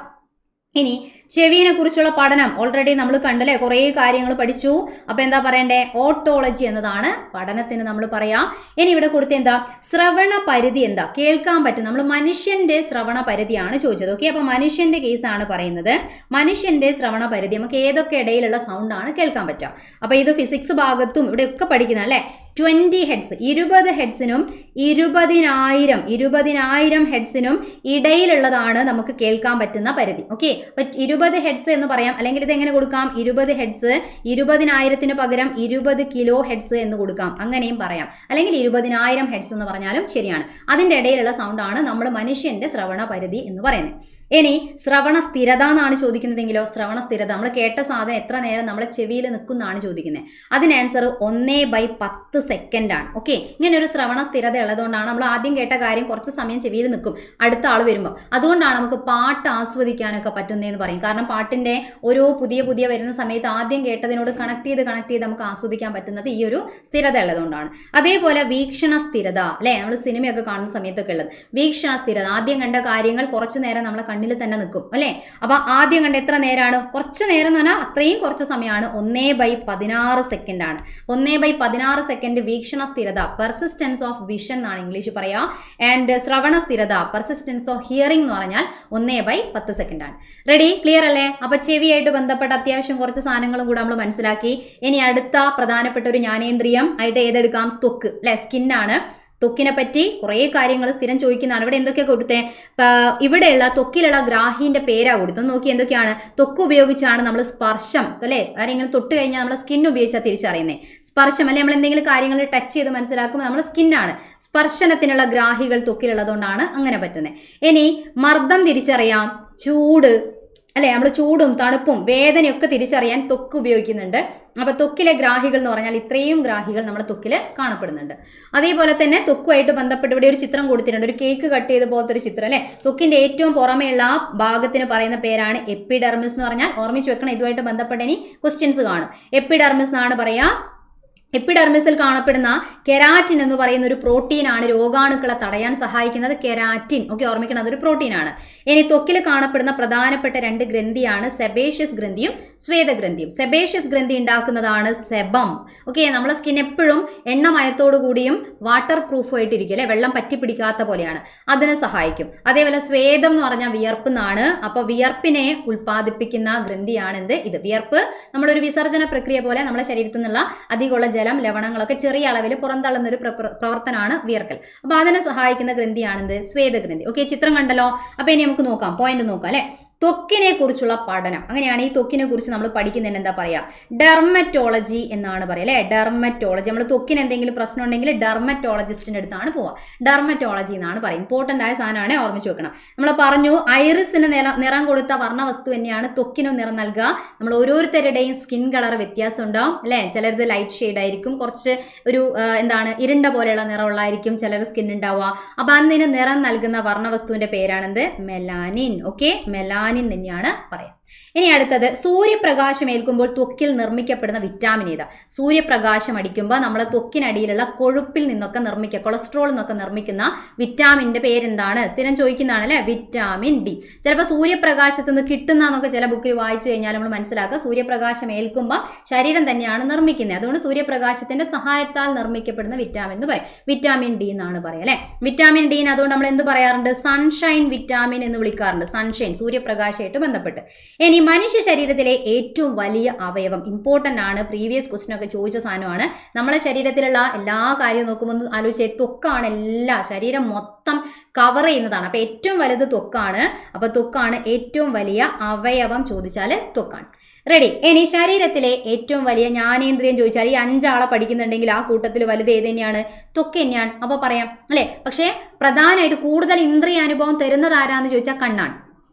ഇനി ചെവിനെ കുറിച്ചുള്ള പഠനം ഓൾറെഡി നമ്മൾ കണ്ടല്ലേ, കുറേ കാര്യങ്ങൾ പഠിച്ചു. അപ്പൊ എന്താ പറയണ്ടേ? ഓട്ടോളജി എന്നതാണ് പഠനത്തിന് നമ്മൾ പറയാം. ഇനി ഇവിടെ കൊടുത്ത എന്താ? ശ്രവണ പരിധി എന്താ? കേൾക്കാൻ പറ്റും. നമ്മൾ മനുഷ്യന്റെ ശ്രവണ പരിധിയാണ് ചോദിച്ചത്. ഓക്കെ, അപ്പൊ മനുഷ്യന്റെ കേസാണ് പറയുന്നത്. മനുഷ്യന്റെ ശ്രവണ പരിധി നമുക്ക് ഏതൊക്കെ ഇടയിലുള്ള സൗണ്ട് ആണ് കേൾക്കാൻ പറ്റുക. അപ്പൊ ഇത് ഫിസിക്സ് ഭാഗത്തും ഇവിടെയൊക്കെ പഠിക്കുന്ന അല്ലേ. 20 ഹെഡ്സ്, 20 ഹെഡ്സിനും 20,000 ഹെഡ്സിനും ഇടയിലുള്ളതാണ് നമുക്ക് കേൾക്കാൻ പറ്റുന്ന പരിധി. ഓക്കെ, അപ്പൊ 20 ഹെഡ്സ് എന്ന് പറയാം. അല്ലെങ്കിൽ ഇത് എങ്ങനെ കൊടുക്കാം? 20 ഹെഡ്സ് 20,000 പകരം 20 കിലോ ഹെഡ്സ് എന്ന് കൊടുക്കാം. അങ്ങനെയും പറയാം. അല്ലെങ്കിൽ 20,000 ഹെഡ്സ് എന്ന് പറഞ്ഞാലും ശരിയാണ്. അതിന്റെ ഇടയിലുള്ള സൗണ്ട് ആണ് നമ്മൾ മനുഷ്യന്റെ ശ്രവണ പരിധി എന്ന് പറയുന്നത്. ഇനി ശ്രവണ സ്ഥിരത എന്നാണ് ചോദിക്കുന്നതെങ്കിലോ, ശ്രവണ സ്ഥിരത നമ്മൾ കേട്ട സാധനം എത്ര നേരം നമ്മളെ ചെവിയിൽ നിൽക്കുന്നതാണ് ചോദിക്കുന്നത്. അതിന് ആൻസർ 1/10 സെക്കൻഡ് ആണ്. ഓക്കെ, ഇങ്ങനെ ഒരു ശ്രവണ സ്ഥിരത ഉള്ളതുകൊണ്ടാണ് നമ്മൾ ആദ്യം കേട്ട കാര്യം കുറച്ച് സമയം ചെവിയിൽ നിൽക്കും അടുത്ത ആൾ വരുമ്പോൾ. അതുകൊണ്ടാണ് നമുക്ക് പാട്ട് ആസ്വദിക്കാനൊക്കെ പറ്റുന്നതെന്ന് പറയും. കാരണം പാട്ടിന്റെ ഓരോ പുതിയ വരുന്ന സമയത്ത് ആദ്യം കേട്ടതിനോട് കണക്ട് ചെയ്ത് നമുക്ക് ആസ്വദിക്കാൻ പറ്റുന്നത് ഈ ഒരു സ്ഥിരത ഉള്ളതുകൊണ്ടാണ്. അതേപോലെ വീക്ഷണ സ്ഥിരത അല്ലെ, നമ്മൾ സിനിമയൊക്കെ കാണുന്ന സമയത്തൊക്കെ ഉള്ളത് വീക്ഷണ സ്ഥിരത. ആദ്യം കണ്ട കാര്യങ്ങൾ കുറച്ചു നേരം നമ്മളെ കണ്ണിൽ തന്നെ നിൽക്കും അല്ലെ. അപ്പൊ ആദ്യം കണ്ട എത്ര നേരമാണ്? കുറച്ചു നേരം എന്ന് പറഞ്ഞാൽ അത്രയും കുറച്ച് സമയമാണ്. 1/16 സെക്കൻഡ് ആണ്. 1/16 സെക്കൻഡ് വീക്ഷണ സ്ഥിരത, പെർസിസ്റ്റൻസ് ഓഫ് വിഷൻ എന്നാണ് ഇംഗ്ലീഷ് പറയാ. ആൻഡ് ശ്രവണ സ്ഥിരത, പെർസിസ്റ്റൻസ് ഓഫ് ഹിയറിംഗ് എന്ന് പറഞ്ഞാൽ 1/10 സെക്കൻഡ് ആണ്. റെഡി? ക്ലിയർ അല്ലേ? അപ്പൊ ചെവിയായിട്ട് ബന്ധപ്പെട്ട അത്യാവശ്യം കുറച്ച് സാധനങ്ങളും കൂടെ നമ്മൾ മനസ്സിലാക്കി. ഇനി അടുത്ത പ്രധാനപ്പെട്ട ഒരു ജ്ഞാനേന്ദ്രിയം ആയിട്ട് ഏതെടുക്കാം? ത്വക്ക് അല്ലെ, സ്കിന്നാണ്. ത്വക്കിനെ പറ്റി കുറേ കാര്യങ്ങൾ സ്ഥിരം ചോദിക്കുന്നതാണ്. ഇവിടെ എന്തൊക്കെ കൊടുത്തേ? ഇവിടെയുള്ള ത്വക്കിലുള്ള ഗ്രാഹീന്റെ പേരാ കൊടുത്തു. നോക്കി എന്തൊക്കെയാണ്? ത്വക്ക് ഉപയോഗിച്ചാണ് നമ്മൾ സ്പർശം അല്ലെ, ആരെങ്കിലും തൊട്ട് കഴിഞ്ഞാൽ നമ്മൾ സ്കിൻ ഉപയോഗിച്ചാൽ തിരിച്ചറിയുന്നത്. സ്പർശം അല്ലെ, നമ്മൾ എന്തെങ്കിലും കാര്യങ്ങൾ ടച്ച് ചെയ്ത് മനസ്സിലാക്കുമ്പോൾ നമ്മൾ സ്കിന്നാണ്. സ്പർശനത്തിനുള്ള ഗ്രാഹികൾ ത്വക്കിലുള്ളതുകൊണ്ടാണ് അങ്ങനെ പറ്റുന്നത്. ഇനി മർദ്ദം തിരിച്ചറിയാം, ചൂട് അല്ലെ, നമ്മൾ ചൂടും തണുപ്പും വേദനയൊക്കെ തിരിച്ചറിയാൻ ത്വക്ക് ഉപയോഗിക്കുന്നുണ്ട്. അപ്പൊ ത്വക്കിലെ ഗ്രാഹികൾ എന്ന് പറഞ്ഞാൽ ഇത്രയും ഗ്രാഹികൾ നമ്മുടെ ത്വക്കിൽ കാണപ്പെടുന്നുണ്ട്. അതേപോലെ തന്നെ ത്വക്കുമായിട്ട് ബന്ധപ്പെട്ട് ഇവിടെ ഒരു ചിത്രം കൊടുത്തിട്ടുണ്ട്. ഒരു കേക്ക് കട്ട് ചെയ്ത പോലത്തെ ഒരു ചിത്രം അല്ലെ. ത്വക്കിന്റെ ഏറ്റവും പുറമെയുള്ള ആ ഭാഗത്തിന് പറയുന്ന പേരാണ് എപ്പിഡെർമിസ് എന്ന് പറഞ്ഞാൽ. ഓർമ്മിച്ച് വെക്കണം, ഇതുമായിട്ട് ബന്ധപ്പെട്ട ഇനി ക്വസ്റ്റ്യൻസ് കാണും. എപ്പിഡെർമിസ് എന്നാണ് പറയാ. എപ്പിഡെർമിസിൽ കാണപ്പെടുന്ന കെരാറ്റിൻ എന്ന് പറയുന്ന ഒരു പ്രോട്ടീനാണ് രോഗാണുക്കളെ തടയാൻ സഹായിക്കുന്നത്. കെരാറ്റിൻ ഓക്കെ, ഓർമ്മിക്കണം, അതൊരു പ്രോട്ടീനാണ്. ഇനി ത്വക്കിൽ കാണപ്പെടുന്ന പ്രധാനപ്പെട്ട 2 ഗ്രന്ഥിയാണ് സെബേഷ്യസ് ഗ്രന്ഥിയും സ്വേദഗ്രന്ഥിയും. സെബേഷ്യസ് ഗ്രന്ഥി ഉണ്ടാക്കുന്നതാണ് സെബം. ഓക്കെ, നമ്മളെ സ്കിൻ എപ്പോഴും എണ്ണമയത്തോടു കൂടിയും വാട്ടർ പ്രൂഫ് ആയിട്ടിരിക്കും അല്ലെ, വെള്ളം പറ്റി പിടിക്കാത്ത പോലെയാണ്, അതിനെ സഹായിക്കും. അതേപോലെ സ്വേദം എന്ന് പറഞ്ഞാൽ വിയർപ്പ് എന്നാണ്. അപ്പൊ വിയർപ്പിനെ ഉൽപ്പാദിപ്പിക്കുന്ന ഗ്രന്ഥിയാണ് എന്ത്? ഇത്. വിയർപ്പ് നമ്മളൊരു വിസർജന പ്രക്രിയ പോലെ നമ്മുടെ ശരീരത്തിൽ നിന്നുള്ള അധികമുള്ള ജലം ലവണങ്ങളൊക്കെ ചെറിയ അളവിൽ പുറന്തള്ളുന്ന ഒരു പ്രവർത്തനമാണ് വിയർക്കൽ. അപ്പൊ അതിനെ സഹായിക്കുന്ന ഗ്രന്ഥിയാണെന്ത്? സ്വേദഗ്രന്ഥി. ഓക്കെ, ചിത്രം കണ്ടല്ലോ. അപ്പൊ ഇനി നമുക്ക് നോക്കാം, പോയിന്റ് നോക്കാം അല്ലെ. ത്വക്കിനെ കുറിച്ചുള്ള പഠനം അങ്ങനെയാണ്. ഈ ത്വക്കിനെ കുറിച്ച് നമ്മൾ പഠിക്കുന്നതിന് എന്താ പറയാ? ഡെർമറ്റോളജി എന്നാണ് പറയുക അല്ലെ. ഡെർമറ്റോളജി. നമ്മൾ ത്വക്കിന് എന്തെങ്കിലും പ്രശ്നം ഉണ്ടെങ്കിൽ ഡെർമറ്റോളജിസ്റ്റിന്റെ അടുത്താണ് പോവുക. ഡെർമറ്റോളജി എന്നാണ് പറയും. ഇമ്പോർട്ടന്റ് ആയ സാധനമാണ്, ഓർമ്മിച്ച് വെക്കണം. നമ്മൾ പറഞ്ഞു ഐറിസിന് നിറം കൊടുത്ത വർണ്ണവസ്തു തന്നെയാണ് ത്വക്കിനും നിറം നൽകുക. നമ്മൾ ഓരോരുത്തരുടെയും സ്കിൻ കളർ വ്യത്യാസം ഉണ്ടാവും അല്ലെ. ചിലരത് ലൈറ്റ് ഷെയ്ഡ് ആയിരിക്കും, കുറച്ച് ഒരു ഇരുണ്ട പോലെയുള്ള നിറമുള്ളായിരിക്കും ചിലർ സ്കിൻ ഉണ്ടാവുക. അപ്പൊ അതിന് നിറം നൽകുന്ന വർണ്ണവസ്തുവിന്റെ പേരാണെന്ത്? മെലാനിൻ. ഓക്കെ, മെലാനിൻ തന്നെയാണ് പറയാം. ഇനി അടുത്തത് സൂര്യപ്രകാശം ഏൽക്കുമ്പോൾ ത്വക്കിൽ നിർമ്മിക്കപ്പെടുന്ന വിറ്റാമിൻ ഏതാ? സൂര്യപ്രകാശം അടിക്കുമ്പോൾ നമ്മളെ ത്വക്കിനടിയിലുള്ള കൊഴുപ്പിൽ നിന്നൊക്കെ കൊളസ്ട്രോൾ നിന്നൊക്കെ നിർമ്മിക്കുന്ന വിറ്റാമിന്റെ പേരെന്താണ്? സ്ഥിരം ചോദിക്കുന്നതാണ് അല്ലെ, വിറ്റാമിൻ ഡി. ചിലപ്പോൾ സൂര്യപ്രകാശത്ത് നിന്ന് കിട്ടുന്നതൊക്കെ ചില ബുക്കിൽ വായിച്ചു കഴിഞ്ഞാൽ നമ്മൾ മനസ്സിലാക്കുക സൂര്യപ്രകാശം ഏൽക്കുമ്പോൾ ശരീരം തന്നെയാണ് നിർമ്മിക്കുന്നത്. അതുകൊണ്ട് സൂര്യപ്രകാശത്തിന്റെ സഹായത്താൽ നിർമ്മിക്കപ്പെടുന്ന വിറ്റാമിൻ എന്ന് പറയും. വിറ്റാമിൻ ഡി എന്നാണ് പറയുക അല്ലെ. വിറ്റാമിൻ ഡീന് അതുകൊണ്ട് നമ്മൾ എന്ത് പറയാറുണ്ട്? സൺഷൈൻ വിറ്റാമിൻ എന്ന് വിളിക്കാറുണ്ട്. സൺഷൈൻ, സൂര്യപ്രകാശമായിട്ട് ബന്ധപ്പെട്ട്. ഇനി മനുഷ്യ ശരീരത്തിലെ ഏറ്റവും വലിയ അവയവം ഇമ്പോർട്ടൻ്റ് ആണ്, പ്രീവിയസ് ക്വസ്റ്റ്യൻ ഒക്കെ ചോദിച്ച സാധനമാണ്. നമ്മളെ ശരീരത്തിലുള്ള എല്ലാ കാര്യവും നോക്കുമ്പോൾ ആലോചിച്ച് ത്വക്കാണ്, എല്ലാ ശരീരം മൊത്തം കവർ ചെയ്യുന്നതാണ്. അപ്പോൾ ഏറ്റവും വലുത് ത്വക്കാണ്. അപ്പോൾ ത്വക്കാണ് ഏറ്റവും വലിയ അവയവം ചോദിച്ചാൽ ത്വക്കാണ്. റെഡി. ഇനി ശരീരത്തിലെ ഏറ്റവും വലിയ ജ്ഞാനേന്ദ്രിയം ചോദിച്ചാൽ ഈ 5 ആളെ പഠിക്കുന്നുണ്ടെങ്കിൽ ആ കൂട്ടത്തിൽ വലുത് ഏത് തന്നെയാണ്? ത്വക്ക് തന്നെയാണ്. അപ്പോൾ പറയാം അല്ലേ. പക്ഷേ പ്രധാനമായിട്ട് കൂടുതൽ ഇന്ദ്രിയ അനുഭവം തരുന്നത് ആരാന്ന് ചോദിച്ചാൽ കണ്ണാണ്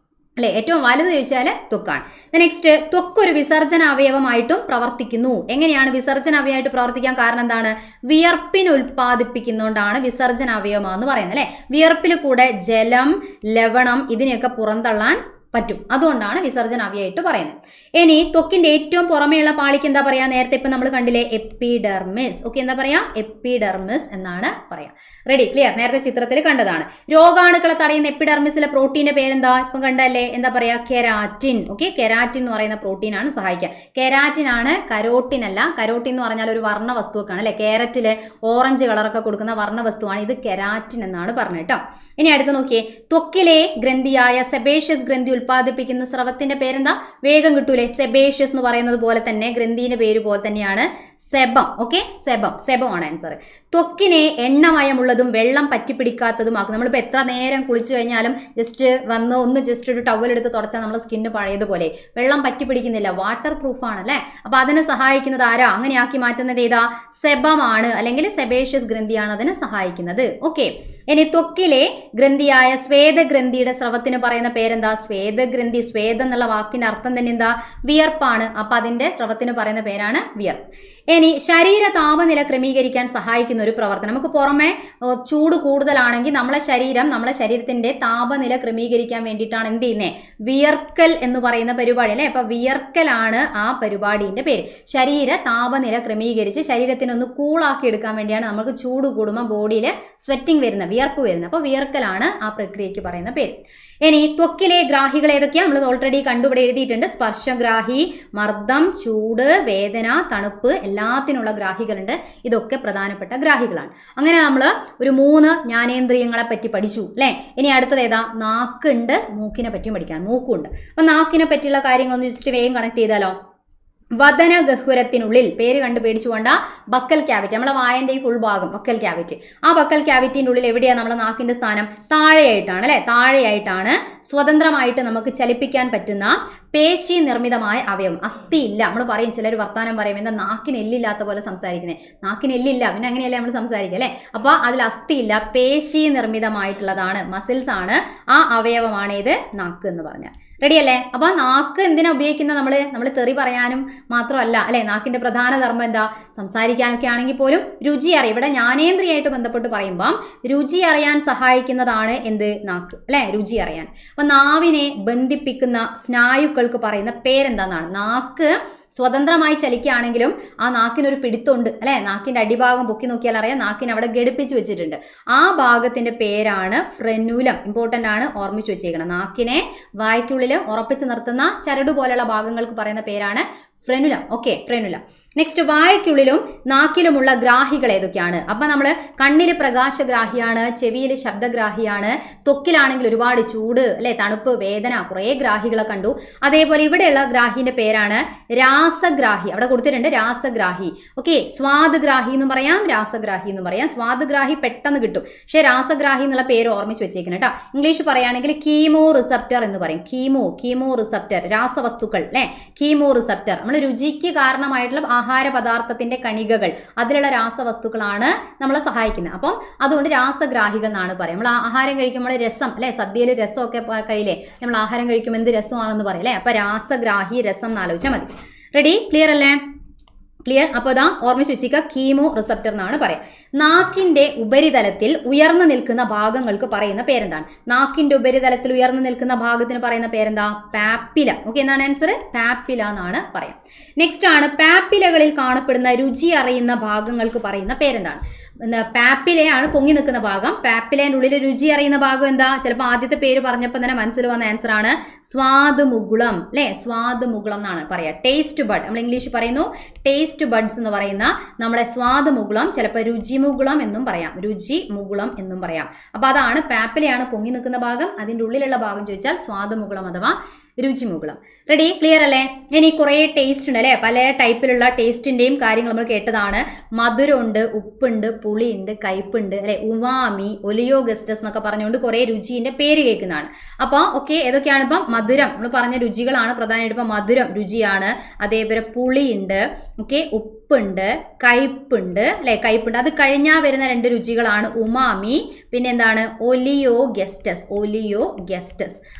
അല്ലേ. ഏറ്റവും വലുത് ചോദിച്ചാൽ ത്വക്കാണ്. നെക്സ്റ്റ്, ത്വക്ക് ഒരു വിസർജന അവയവമായിട്ടും പ്രവർത്തിക്കുന്നു. എങ്ങനെയാണ് വിസർജന അവയവമായിട്ട് പ്രവർത്തിക്കാൻ കാരണം? എന്താണ്? വിയർപ്പിന് ഉൽപ്പാദിപ്പിക്കുന്നതുകൊണ്ടാണ് വിസർജന അവയവം എന്ന് പറയുന്നത് അല്ലേ. വിയർപ്പിൽ കൂടെ ജലം, ലവണം ഇതിനെയൊക്കെ പുറന്തള്ളാൻ പറ്റും. അതുകൊണ്ടാണ് വിസർജന അവയവമായിട്ട് പറയുന്നത്. ഇനി ത്വക്കിന്റെ ഏറ്റവും പുറമേയുള്ള പാളിക്ക് എന്താ പറയാ? നേരത്തെ ഇപ്പം നമ്മൾ കണ്ടില്ലേ, എപ്പിഡെർമിസ്. ഓക്കെ, എന്താ പറയാ? എപ്പിഡെർമിസ് എന്നാണ് പറയാ. Ready, clear. നേരത്തെ ചിത്രത്തിൽ കണ്ടതാണ്. രോഗാണുക്കളെ തടയുന്ന എപ്പിഡെർമിസിലെ പ്രോട്ടീന്റെ പേരെന്താ? ഇപ്പം കണ്ടല്ലേ, എന്താ പറയാ? കെരാറ്റിൻ. ഓക്കെ, കെരാറ്റിൻ എന്ന് പറയുന്ന പ്രോട്ടീനാണ് സഹായിക്കുക. കെരാറ്റിൻ ആണ്, കരോട്ടിൻ അല്ല. കരോട്ടിൻ എന്ന് പറഞ്ഞാൽ ഒരു വർണ്ണ വസ്തുവൊക്കെയാണ് അല്ലെ. കാരറ്റില് ഓറഞ്ച് കളറൊക്കെ കൊടുക്കുന്ന വർണ്ണ വസ്തുവാണ് ഇത്, കെരാറ്റിൻ എന്നാണ് പറഞ്ഞത് കേട്ടോ. ഇനി അടുത്ത് നോക്കിയേ, ത്വക്കിലെ ഗ്രന്ഥിയായ സെബേഷ്യസ് ഗ്രന്ഥി ഉൽപ്പാദിപ്പിക്കുന്ന സ്രവത്തിന്റെ പേരെന്താ? വേഗം കിട്ടൂലേ. സെബേഷ്യസ് എന്ന് പറയുന്നത് പോലെ തന്നെ ഗ്രന്ഥിന്റെ പേര് പോലെ തന്നെയാണ് സെബം. ഓക്കെ, സെബമാണ് ആൻസർ. ത്വക്കിനെ എണ്ണമയമുള്ളതും വെള്ളം പറ്റിപ്പിടിക്കാത്തതുമാക്കും. നമ്മളിപ്പോൾ എത്ര നേരം കുളിച്ചു കഴിഞ്ഞാലും ജസ്റ്റ് വന്ന് ഒന്ന് ജസ്റ്റ് ഒരു ടവൽ എടുത്ത് തുടച്ചാൽ നമ്മുടെ സ്കിന്ന് പഴയതുപോലെ വെള്ളം പറ്റിപ്പിടിക്കുന്നില്ല, വാട്ടർ പ്രൂഫാണ് അല്ലേ. അപ്പോൾ അതിനെ സഹായിക്കുന്നത് ആരാ? അങ്ങനെയാക്കി മാറ്റുന്നത് ഏതാ? സെബമാണ്, അല്ലെങ്കിൽ സെബേഷ്യസ് ഗ്രന്ഥിയാണ് അതിനെ സഹായിക്കുന്നത്. ഓക്കെ, ഇനി ത്വക്കിലെ ഗ്രന്ഥിയായ സ്വേദഗ്രന്ഥിയുടെ സ്രവത്തിന് പറയുന്ന പേരെന്താ? സ്വേദഗ്രന്ഥി. സ്വേദം എന്നുള്ള വാക്കിന്റെ അർത്ഥം തന്നെ എന്താ? വിയർപ്പാണ്. അപ്പൊ അതിന്റെ സ്രവത്തിന് പറയുന്ന പേരാണ് വിയർപ്പ്. ഇനി ശരീര താപനില ക്രമീകരിക്കാൻ സഹായിക്കുന്ന ഒരു പ്രവർത്തനം. നമുക്ക് പുറമെ ചൂട് കൂടുതലാണെങ്കിൽ നമ്മളെ ശരീരത്തിന്റെ താപനില ക്രമീകരിക്കാൻ വേണ്ടിയിട്ടാണ് എന്ത് ചെയ്യുന്നത്? വിയർക്കൽ എന്ന് പറയുന്ന പരിപാടി അല്ലേ. അപ്പൊ വിയർക്കലാണ് ആ പരിപാടിന്റെ പേര്. ശരീര താപനില ക്രമീകരിച്ച് ശരീരത്തിനൊന്ന് കൂളാക്കി എടുക്കാൻ വേണ്ടിയാണ് നമുക്ക് ചൂട് കൂടുമ്പോൾ ബോഡിയിൽ സ്വെറ്റിംഗ് വരുന്നത്, വിയർപ്പ് വരുന്നത്. അപ്പോൾ വിയർക്കലാണ് ആ പ്രക്രിയയ്ക്ക് പറയുന്ന പേര്. ഇനി ത്വക്കിലെ ഗ്രാഹികൾ ഏതൊക്കെയാണ്? നമ്മൾ ഓൾറെഡി കണ്ടുപിടി എഴുതിയിട്ടുണ്ട്. സ്പർശഗ്രാഹി, മർദ്ദം, ചൂട്, വേദന, തണുപ്പ്, എല്ലാത്തിനുള്ള ഗ്രാഹികളുണ്ട്. ഇതൊക്കെ പ്രധാനപ്പെട്ട ഗ്രാഹികളാണ്. അങ്ങനെ നമ്മൾ ഒരു 3 ജ്ഞാനേന്ദ്രിയങ്ങളെ പറ്റി പഠിച്ചു അല്ലേ. ഇനി അടുത്തത് ഏതാ? നാക്കുണ്ട്, മൂക്കിനെ പറ്റിയും പഠിക്കാൻ. മൂക്കുണ്ട്. അപ്പൊ നാക്കിനെ പറ്റിയുള്ള കാര്യങ്ങളൊന്ന് ജസ്റ്റ് വേഗം കണക്ട് ചെയ്താലോ. വദന ഗഹ്വരത്തിനുള്ളിൽ, പേര് കണ്ട് പേടിച്ചു കൊണ്ട, ബക്കൽ ക്യാവിറ്റി, നമ്മളെ വായന്റെ ഈ ഫുൾ ഭാഗം ബക്കൽ ക്യാവിറ്റി. ആ ബക്കൽ ക്യാവിറ്റിന്റെ ഉള്ളിൽ എവിടെയാണ് നമ്മളെ നാക്കിന്റെ സ്ഥാനം? താഴെയായിട്ടാണ് അല്ലെ. താഴെയായിട്ടാണ് സ്വതന്ത്രമായിട്ട് നമുക്ക് ചലിപ്പിക്കാൻ പറ്റുന്ന പേശി നിർമ്മിതമായ അവയവം. അസ്ഥി ഇല്ല. നമ്മൾ പറയും, ചിലർ വർത്താനം പറയും, എന്താ നാക്കിന് എല്ലില്ലാത്ത പോലെ സംസാരിക്കുന്നത്. നാക്കിന് എല്ലില്ല, പിന്നെ അങ്ങനെയല്ലേ നമ്മൾ സംസാരിക്കുക അല്ലെ. അപ്പോൾ അതിൽ അസ്ഥി ഇല്ല, പേശി നിർമ്മിതമായിട്ടുള്ളതാണ്, മസിൽസ് ആണ്. ആ അവയവമാണ് ഇത് നാക്ക് എന്ന് പറഞ്ഞാൽ. റെഡി അല്ലേ. അപ്പൊ നാക്ക് എന്തിനാ ഉപയോഗിക്കുന്നത്? നമ്മൾ തെറി പറയാനും മാത്രമല്ല അല്ലെ. നാക്കിന്റെ പ്രധാന ധർമ്മം എന്താ? സംസാരിക്കാനൊക്കെ ആണെങ്കിൽ പോലും രുചി അറിയാം. ഇവിടെ ജ്ഞാനേന്ദ്രിയായിട്ട് ബന്ധപ്പെട്ട് പറയുമ്പം രുചി അറിയാൻ സഹായിക്കുന്നതാണ് എന്ത്? നാക്ക് അല്ലെ. രുചി അറിയാൻ. അപ്പൊ നാവിനെ ബന്ധിപ്പിക്കുന്ന സ്നായുക്കൾക്ക് പറയുന്ന പേരെന്താന്നാണ്? നാക്ക് സ്വതന്ത്രമായി ചലിക്കുകയാണെങ്കിലും ആ നാക്കിനൊരു പിടുത്തമുണ്ട് അല്ലെ. നാക്കിന്റെ അടിഭാഗം പൊക്കി നോക്കിയാൽ അറിയാം, നാക്കിനെ അവിടെ ഘടിപ്പിച്ച് വെച്ചിട്ടുണ്ട്. ആ ഭാഗത്തിന്റെ പേരാണ് ഫ്രെനുലം. ഇമ്പോർട്ടന്റ് ആണ്, ഓർമ്മിച്ച് വെച്ചേക്കണം. നാക്കിനെ വായ്ക്കുള്ളിൽ ഉറപ്പിച്ച് നിർത്തുന്ന ചരട് പോലെയുള്ള ഭാഗങ്ങൾക്ക് പറയുന്ന പേരാണ് ഫ്രെനുലം. Okay, frenulum. നെക്സ്റ്റ്, വായ്ക്കുള്ളിലും നാക്കിലുമുള്ള ഗ്രാഹികൾ ഏതൊക്കെയാണ്? അപ്പൊ നമ്മൾ കണ്ണിൽ പ്രകാശഗ്രാഹിയാണ്, ചെവിയിൽ ശബ്ദഗ്രാഹിയാണ്, ത്വക്കിലാണെങ്കിൽ ഒരുപാട് ചൂട് അല്ലെ, തണുപ്പ്, വേദന, കുറേ ഗ്രാഹികളെ കണ്ടു. അതേപോലെ ഇവിടെയുള്ള ഗ്രാഹിന്റെ പേരാണ് രാസഗ്രാഹി. അവിടെ കൊടുത്തിട്ടുണ്ട് രാസഗ്രാഹി. ഓക്കെ, സ്വാദഗ്രാഹി എന്ന് പറയാം, രാസഗ്രാഹി എന്ന് പറയാം. സ്വാദഗ്രാഹി പെട്ടെന്ന് കിട്ടും, പക്ഷെ രാസഗ്രാഹി എന്നുള്ള പേര് ഓർമ്മിച്ച് വെച്ചേക്കണം കേട്ടോ. ഇംഗ്ലീഷ് പറയുകയാണെങ്കിൽ കീമോ റിസപ്റ്റർ എന്ന് പറയും. കീമോ റിസപ്റ്റർ, രാസവസ്തുക്കൾ അല്ലെ. കീമോ റിസപ്റ്റർ നമ്മൾ രുചിക്ക് കാരണമായിട്ടുള്ള ആഹാര പദാർത്ഥത്തിന്റെ കണികകൾ, അതിലുള്ള രാസവസ്തുക്കളാണ് നമ്മളെ സഹായിക്കുന്നത്. അപ്പം അതുകൊണ്ട് രാസഗ്രാഹികൾ എന്നാണ് പറയുക. നമ്മൾ ആഹാരം കഴിക്കുമ്പോൾ രസം അല്ലെ, സദ്യയിൽ രസമൊക്കെ കഴിയില്ലേ, നമ്മൾ ആഹാരം കഴിക്കുമ്പോൾ എന്ത് രസമാണെന്ന് പറയും അല്ലെ. അപ്പൊ രാസഗ്രാഹി, രസം എന്ന് ആലോചിച്ചാൽ മതി. റെഡി, ക്ലിയർ അല്ലേ? ക്ലിയർ. അപ്പോൾ ഇതാ ഓർമ്മിച്ച് വെച്ചിരിക്കുക, കീമോ റിസപ്റ്റർ എന്നാണ് പറയാം. നാക്കിന്റെ ഉപരിതലത്തിൽ ഉയർന്നു നിൽക്കുന്ന ഭാഗങ്ങൾക്ക് പറയുന്ന പേരെന്താണ്? നാക്കിന്റെ ഉപരിതലത്തിൽ ഉയർന്നു നിൽക്കുന്ന ഭാഗത്തിന് പറയുന്ന പേരെന്താ? പാപ്പില. ഓക്കെ, എന്താണ് ആൻസർ? പാപ്പില എന്നാണ് പറയാം. നെക്സ്റ്റ് ആണ്, പാപ്പിലകളിൽ കാണപ്പെടുന്ന രുചി അറിയുന്ന ഭാഗങ്ങൾക്ക് പറയുന്ന പേരെന്താണ്? പാപ്പിലയാണ് പൊങ്ങി നിൽക്കുന്ന ഭാഗം. പാപ്പിലേൻ്റെ ഉള്ളിൽ രുചി അറിയുന്ന ഭാഗം എന്താ? ചിലപ്പോൾ ആദ്യത്തെ പേര് പറഞ്ഞപ്പോൾ തന്നെ മനസ്സിൽ വന്ന ആൻസർ ആണ് സ്വാദുമുകുളം അല്ലെ. സ്വാദുമുകുളം എന്നാണ് പറയാ. ടേസ്റ്റ് ബഡ്, നമ്മൾ ഇംഗ്ലീഷ് പറയുന്നു ടേസ്റ്റ് ബഡ്സ് എന്ന് പറയുന്ന നമ്മളെ സ്വാദുമുകുളം, ചിലപ്പോൾ രുചിമുകുളം എന്നും പറയാം, രുചിമുകുളം എന്നും പറയാം. അപ്പൊ അതാണ് പാപ്പിലയാണ് പൊങ്ങി നിൽക്കുന്ന ഭാഗം. അതിൻ്റെ ഉള്ളിലുള്ള ഭാഗം ചോദിച്ചാൽ സ്വാദുമുകുളം അഥവാ രുചിമുകുളം. റെഡി, ക്ലിയർ അല്ലേ? ഇനി കുറേ ടേസ്റ്റ് ഉണ്ട് അല്ലേ, പല ടൈപ്പിലുള്ള ടേസ്റ്റിൻ്റെയും കാര്യങ്ങൾ നമ്മൾ കേട്ടതാണ്. മധുരമുണ്ട്, ഉപ്പുണ്ട്, പുളിയുണ്ട്, കയ്പുണ്ട് അല്ലെ, ഉമാമി, ഒലിയോഗസ്റ്റസ് എന്നൊക്കെ പറഞ്ഞുകൊണ്ട് കുറേ രുചിൻ്റെ പേര് കേൾക്കുന്നതാണ്. അപ്പോൾ ഓക്കെ, ഏതൊക്കെയാണ് ഇപ്പം? മധുരം നമ്മൾ പറഞ്ഞ രുചികളാണ് പ്രധാനമായിട്ട്. ഇപ്പം മധുരം രുചിയാണ്, അതേപോലെ പുളിയുണ്ട്, ഓക്കെ, ഉപ്പുണ്ട്, കയ്പുണ്ട് അല്ലെ, കയ്പുണ്ട്. അത് കഴിഞ്ഞാൽ വരുന്ന 2 രുചികളാണ് ഉമാമി, പിന്നെ എന്താണ്? ഒലിയോഗസ്റ്റസ്.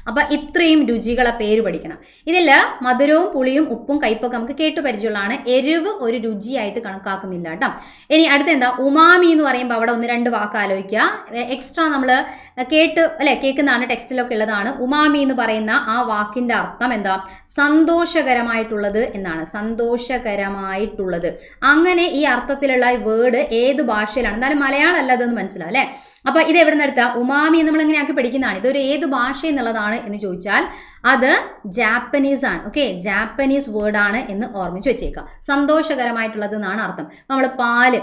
അപ്പൊ ഇത്രയും രുചികളെ പേര് പഠിക്കണം. ഇതിൽ മധുരവും പുളിയും ഉപ്പും കയ്പൊക്കെ നമുക്ക് കേട്ടു പരിചയമുള്ളതാണ്. എരിവ് ഒരു രുചിയായിട്ട് കണക്കാക്കുന്നില്ല കേട്ടോ. ഇനി അടുത്ത എന്താ? ഉമാമി എന്ന് പറയുമ്പോൾ അവിടെ 1-2 വാക്ക് ആലോചിക്കുക. എക്സ്ട്രാ നമ്മൾ കേൾക്കുന്നതാണ്, ടെക്സ്റ്റിലൊക്കെ ഉള്ളതാണ്. ഉമാമി എന്ന് പറയുന്ന ആ വാക്കിന്റെ അർത്ഥം എന്താ? സന്തോഷകരമായിട്ടുള്ളത് എന്നാണ്. സന്തോഷകരമായിട്ടുള്ളത്. അങ്ങനെ ഈ അർത്ഥത്തിലുള്ള വേർഡ് ഏത് ഭാഷയിലാണ്? എന്തായാലും മലയാളം അല്ല അതെന്ന് മനസ്സിലാവും അല്ലെ. അപ്പൊ ഇത് എവിടെ നിന്ന് എടുത്താൽ? ഉമാമി നമ്മൾ എങ്ങനെ ആക്കി പഠിക്കുന്നതാണ്. ഇതൊരു ഏത് ഭാഷ എന്നുള്ളതാണ് എന്ന് ചോദിച്ചാൽ അത് ജാപ്പനീസ് ആണ്. ഓക്കെ, ജാപ്പനീസ് വേർഡ് ആണ് എന്ന് ഓർമ്മിച്ച് വെച്ചേക്കുക. സന്തോഷകരമായിട്ടുള്ളത് എന്നാണ് അർത്ഥം. നമ്മൾ പാല്,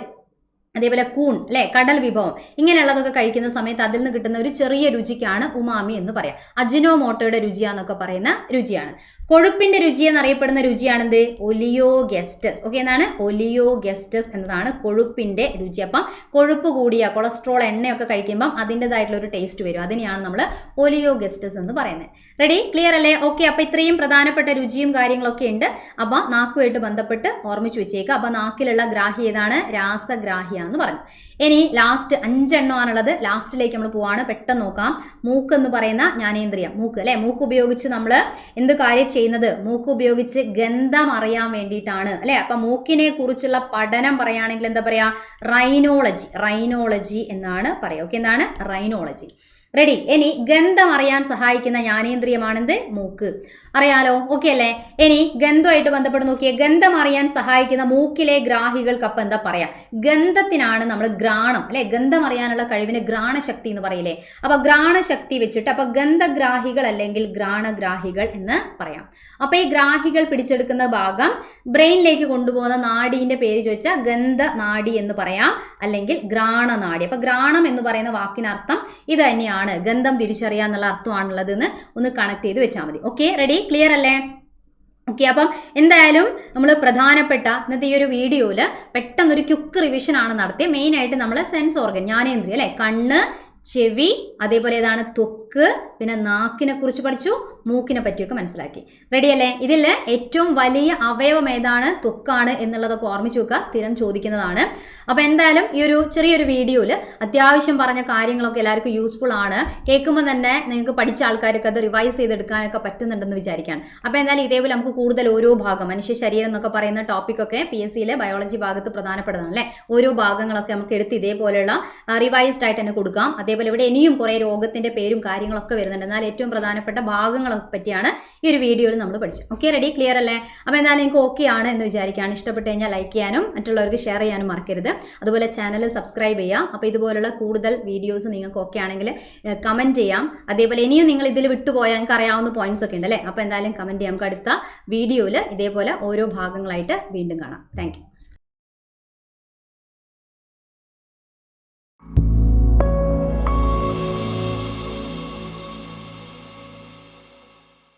അതേപോലെ കൂൺ അല്ലെ, കടൽ വിഭവം, ഇങ്ങനെയുള്ളതൊക്കെ കഴിക്കുന്ന സമയത്ത് അതിൽ നിന്ന് കിട്ടുന്ന ഒരു ചെറിയ രുചിക്കാണ് ഉമാമി എന്ന് പറയാം. അജിനോമോട്ടോയുടെ രുചിയാന്നൊക്കെ പറയുന്ന രുചിയാണ്. കൊഴുപ്പിന്റെ രുചി എന്നറിയപ്പെടുന്ന രുചിയാണെന്ത്? ഒലിയോഗസ്റ്റസ്. ഓക്കെ, എന്താണ്? ഒലിയോഗസ്റ്റസ് എന്നതാണ് കൊഴുപ്പിന്റെ രുചി. അപ്പം കൊഴുപ്പ് കൂടിയ കൊളസ്ട്രോൾ, എണ്ണയൊക്കെ കഴിക്കുമ്പം അതിൻ്റെതായിട്ടുള്ള ഒരു ടേസ്റ്റ് വരും. അതിനെയാണ് നമ്മൾ ഒലിയോഗസ്റ്റസ് എന്ന് പറയുന്നത്. റെഡി, ക്ലിയർ അല്ലേ? ഓക്കെ, അപ്പൊ ഇത്രയും പ്രധാനപ്പെട്ട രുചിയും കാര്യങ്ങളൊക്കെ ഉണ്ട്. അപ്പൊ നാക്കുമായിട്ട് ബന്ധപ്പെട്ട് ഓർമ്മിച്ച് വെച്ചേക്കുക. അപ്പൊ നാക്കിലുള്ള ഗ്രാഹി ഏതാണ്? രാസഗ്രാഹ്യ എന്ന് പറഞ്ഞു. ഇനി ലാസ്റ്റ് 5 എണ്ണമാണുള്ളത്. ലാസ്റ്റിലേക്ക് നമ്മൾ പോവാണ്. പെട്ടെന്ന് നോക്കാം. മൂക്ക് എന്ന് പറയുന്ന ജ്ഞാനേന്ദ്രിയം, മൂക്ക് അല്ലെ, മൂക്ക് ഉപയോഗിച്ച് നമ്മൾ എന്ത് കാര്യം ചെയ്യുന്നത്? മൂക്ക് ഉപയോഗിച്ച് ഗന്ധം അറിയാൻ വേണ്ടിയിട്ടാണ് അല്ലെ. അപ്പൊ മൂക്കിനെ കുറിച്ചുള്ള പഠനം പറയുകയാണെങ്കിൽ എന്താ പറയാ? റൈനോളജി എന്നാണ് പറയാ. ഓക്കെ, എന്താണ്? റൈനോളജി. റെഡി, ഇനി ഗന്ധം അറിയാൻ സഹായിക്കുന്ന ജ്ഞാനേന്ദ്രിയമാണെന്ത്? മൂക്ക്. അറിയാലോ? ഓക്കെ അല്ലേ? ഇനി ഗന്ധമായിട്ട് ബന്ധപ്പെട്ട് നോക്കിയേ. ഗന്ധം അറിയാൻ സഹായിക്കുന്ന മൂക്കിലെ ഗ്രാഹികൾക്ക് അപ്പം എന്താ പറയാ? ഗന്ധത്തിനാണ് നമ്മൾ ഘ്രാണം അല്ലെ, ഗന്ധം അറിയാനുള്ള കഴിവിന് ഘ്രാണശക്തി എന്ന് പറയില്ലേ. അപ്പൊ ഘ്രാണശക്തി വെച്ചിട്ട് അപ്പൊ ഗന്ധഗ്രാഹികൾ അല്ലെങ്കിൽ ഘ്രാണഗ്രാഹികൾ എന്ന് പറയാം. അപ്പൊ ഈ ഗ്രാഹികൾ പിടിച്ചെടുക്കുന്ന ഭാഗം ബ്രെയിനിലേക്ക് കൊണ്ടുപോകുന്ന നാഡീന്റെ പേര് ചോദിച്ചാൽ ഗന്ധനാഡി എന്ന് പറയാം, അല്ലെങ്കിൽ ഘ്രാണനാഡി. അപ്പൊ ഘ്രാണം എന്ന് പറയുന്ന വാക്കിനർത്ഥം ഇത് തന്നെയാണ്. ഗന്ധം തിരിച്ചറിയാന്നുള്ള അർത്ഥമാണുള്ളതെന്ന് ഒന്ന് കണക്ട് ചെയ്ത് വെച്ചാൽ മതി. ഓക്കെ, റെഡി, ക്ലിയർ അല്ലേ? ഓക്കെ, അപ്പം എന്തായാലും നമ്മൾ പ്രധാനപ്പെട്ട ഇന്നത്തെ ഈ ഒരു വീഡിയോയിൽ പെട്ടെന്നൊരു ക്വിക്ക് റിവിഷൻ ആണ് നടത്തിയത്. മെയിനായിട്ട് നമ്മൾ സെൻസ് ഓർഗൻ, ജ്ഞാനേന്ദ്രിയം അല്ലെ, കണ്ണ്, ചെവി, അതേപോലെ ഏതാണ്? ത്വക്ക്, പിന്നെ നാക്കിനെ കുറിച്ച് പഠിച്ചു, മൂക്കിനെ പറ്റിയൊക്കെ മനസ്സിലാക്കി. റെഡിയല്ലേ? ഇതിൽ ഏറ്റവും വലിയ അവയവം ഏതാണ്? ത്വക്കാണ് എന്നുള്ളതൊക്കെ ഓർമ്മിച്ച് വെക്കുക, സ്ഥിരം ചോദിക്കുന്നതാണ്. അപ്പോൾ എന്തായാലും ഈ ഒരു ചെറിയൊരു വീഡിയോയിൽ അത്യാവശ്യം പറഞ്ഞ കാര്യങ്ങളൊക്കെ എല്ലാവർക്കും യൂസ്ഫുൾ ആണ്. കേൾക്കുമ്പോൾ തന്നെ നിങ്ങൾക്ക് പഠിച്ച ആൾക്കാർക്ക് അത് റിവൈസ് ചെയ്തെടുക്കാനൊക്കെ പറ്റുന്നുണ്ടെന്ന് വിചാരിക്കുകയാണ്. അപ്പോൾ എന്തായാലും ഇതേപോലെ നമുക്ക് കൂടുതൽ ഓരോ ഭാഗം, മനുഷ്യ ശരീരം എന്നൊക്കെ പറയുന്ന ടോപ്പിക്കൊക്കെ PSCയിലെ ബയോളജി ഭാഗത്ത് പ്രധാനപ്പെട്ടതാണ് അല്ലേ. ഓരോ ഭാഗങ്ങളൊക്കെ നമുക്ക് എടുത്ത് ഇതേപോലെയുള്ള റിവൈസ്ഡ് ആയിട്ട് തന്നെ കൊടുക്കാം. അതേപോലെ ഇവിടെ ഇനിയും കുറേ രോഗത്തിന്റെ പേരും കാര്യങ്ങളൊക്കെ വരുന്നുണ്ട്. എന്നാൽ ഏറ്റവും പ്രധാനപ്പെട്ട ഭാഗങ്ങളെ പറ്റിയാണ് ഈ ഒരു വീഡിയോയിൽ നമ്മൾ പഠിച്ചത്. ഓക്കെ, റെഡി, ക്ലിയർ അല്ലേ? അപ്പോൾ എന്തായാലും നിങ്ങൾക്ക് ഓക്കെ ആണ് എന്ന് വിചാരിക്കുകയാണ്. ഇഷ്ടപ്പെട്ട് കഴിഞ്ഞാൽ ലൈക്ക് ചെയ്യാനും മറ്റുള്ളവർക്ക് ഷെയർ ചെയ്യാനും മറക്കരുത്. അതുപോലെ ചാനൽ സബ്സ്ക്രൈബ് ചെയ്യാം. അപ്പോൾ ഇതുപോലുള്ള കൂടുതൽ വീഡിയോസ് നിങ്ങൾക്ക് ഓക്കെ ആണെങ്കിൽ കമൻറ്റ് ചെയ്യാം. അതേപോലെ ഇനിയും നിങ്ങൾ ഇതിൽ വിട്ടുപോയാൽ നിങ്ങൾക്ക് അറിയാവുന്ന പോയിന്റ്സ് ഒക്കെ ഉണ്ട് അല്ലേ. അപ്പോൾ എന്തായാലും കമൻറ്റ് ചെയ്യാം. നമുക്ക് അടുത്ത വീഡിയോയിൽ ഇതേപോലെ ഓരോ ഭാഗങ്ങളായിട്ട് വീണ്ടും കാണാം. Thank you.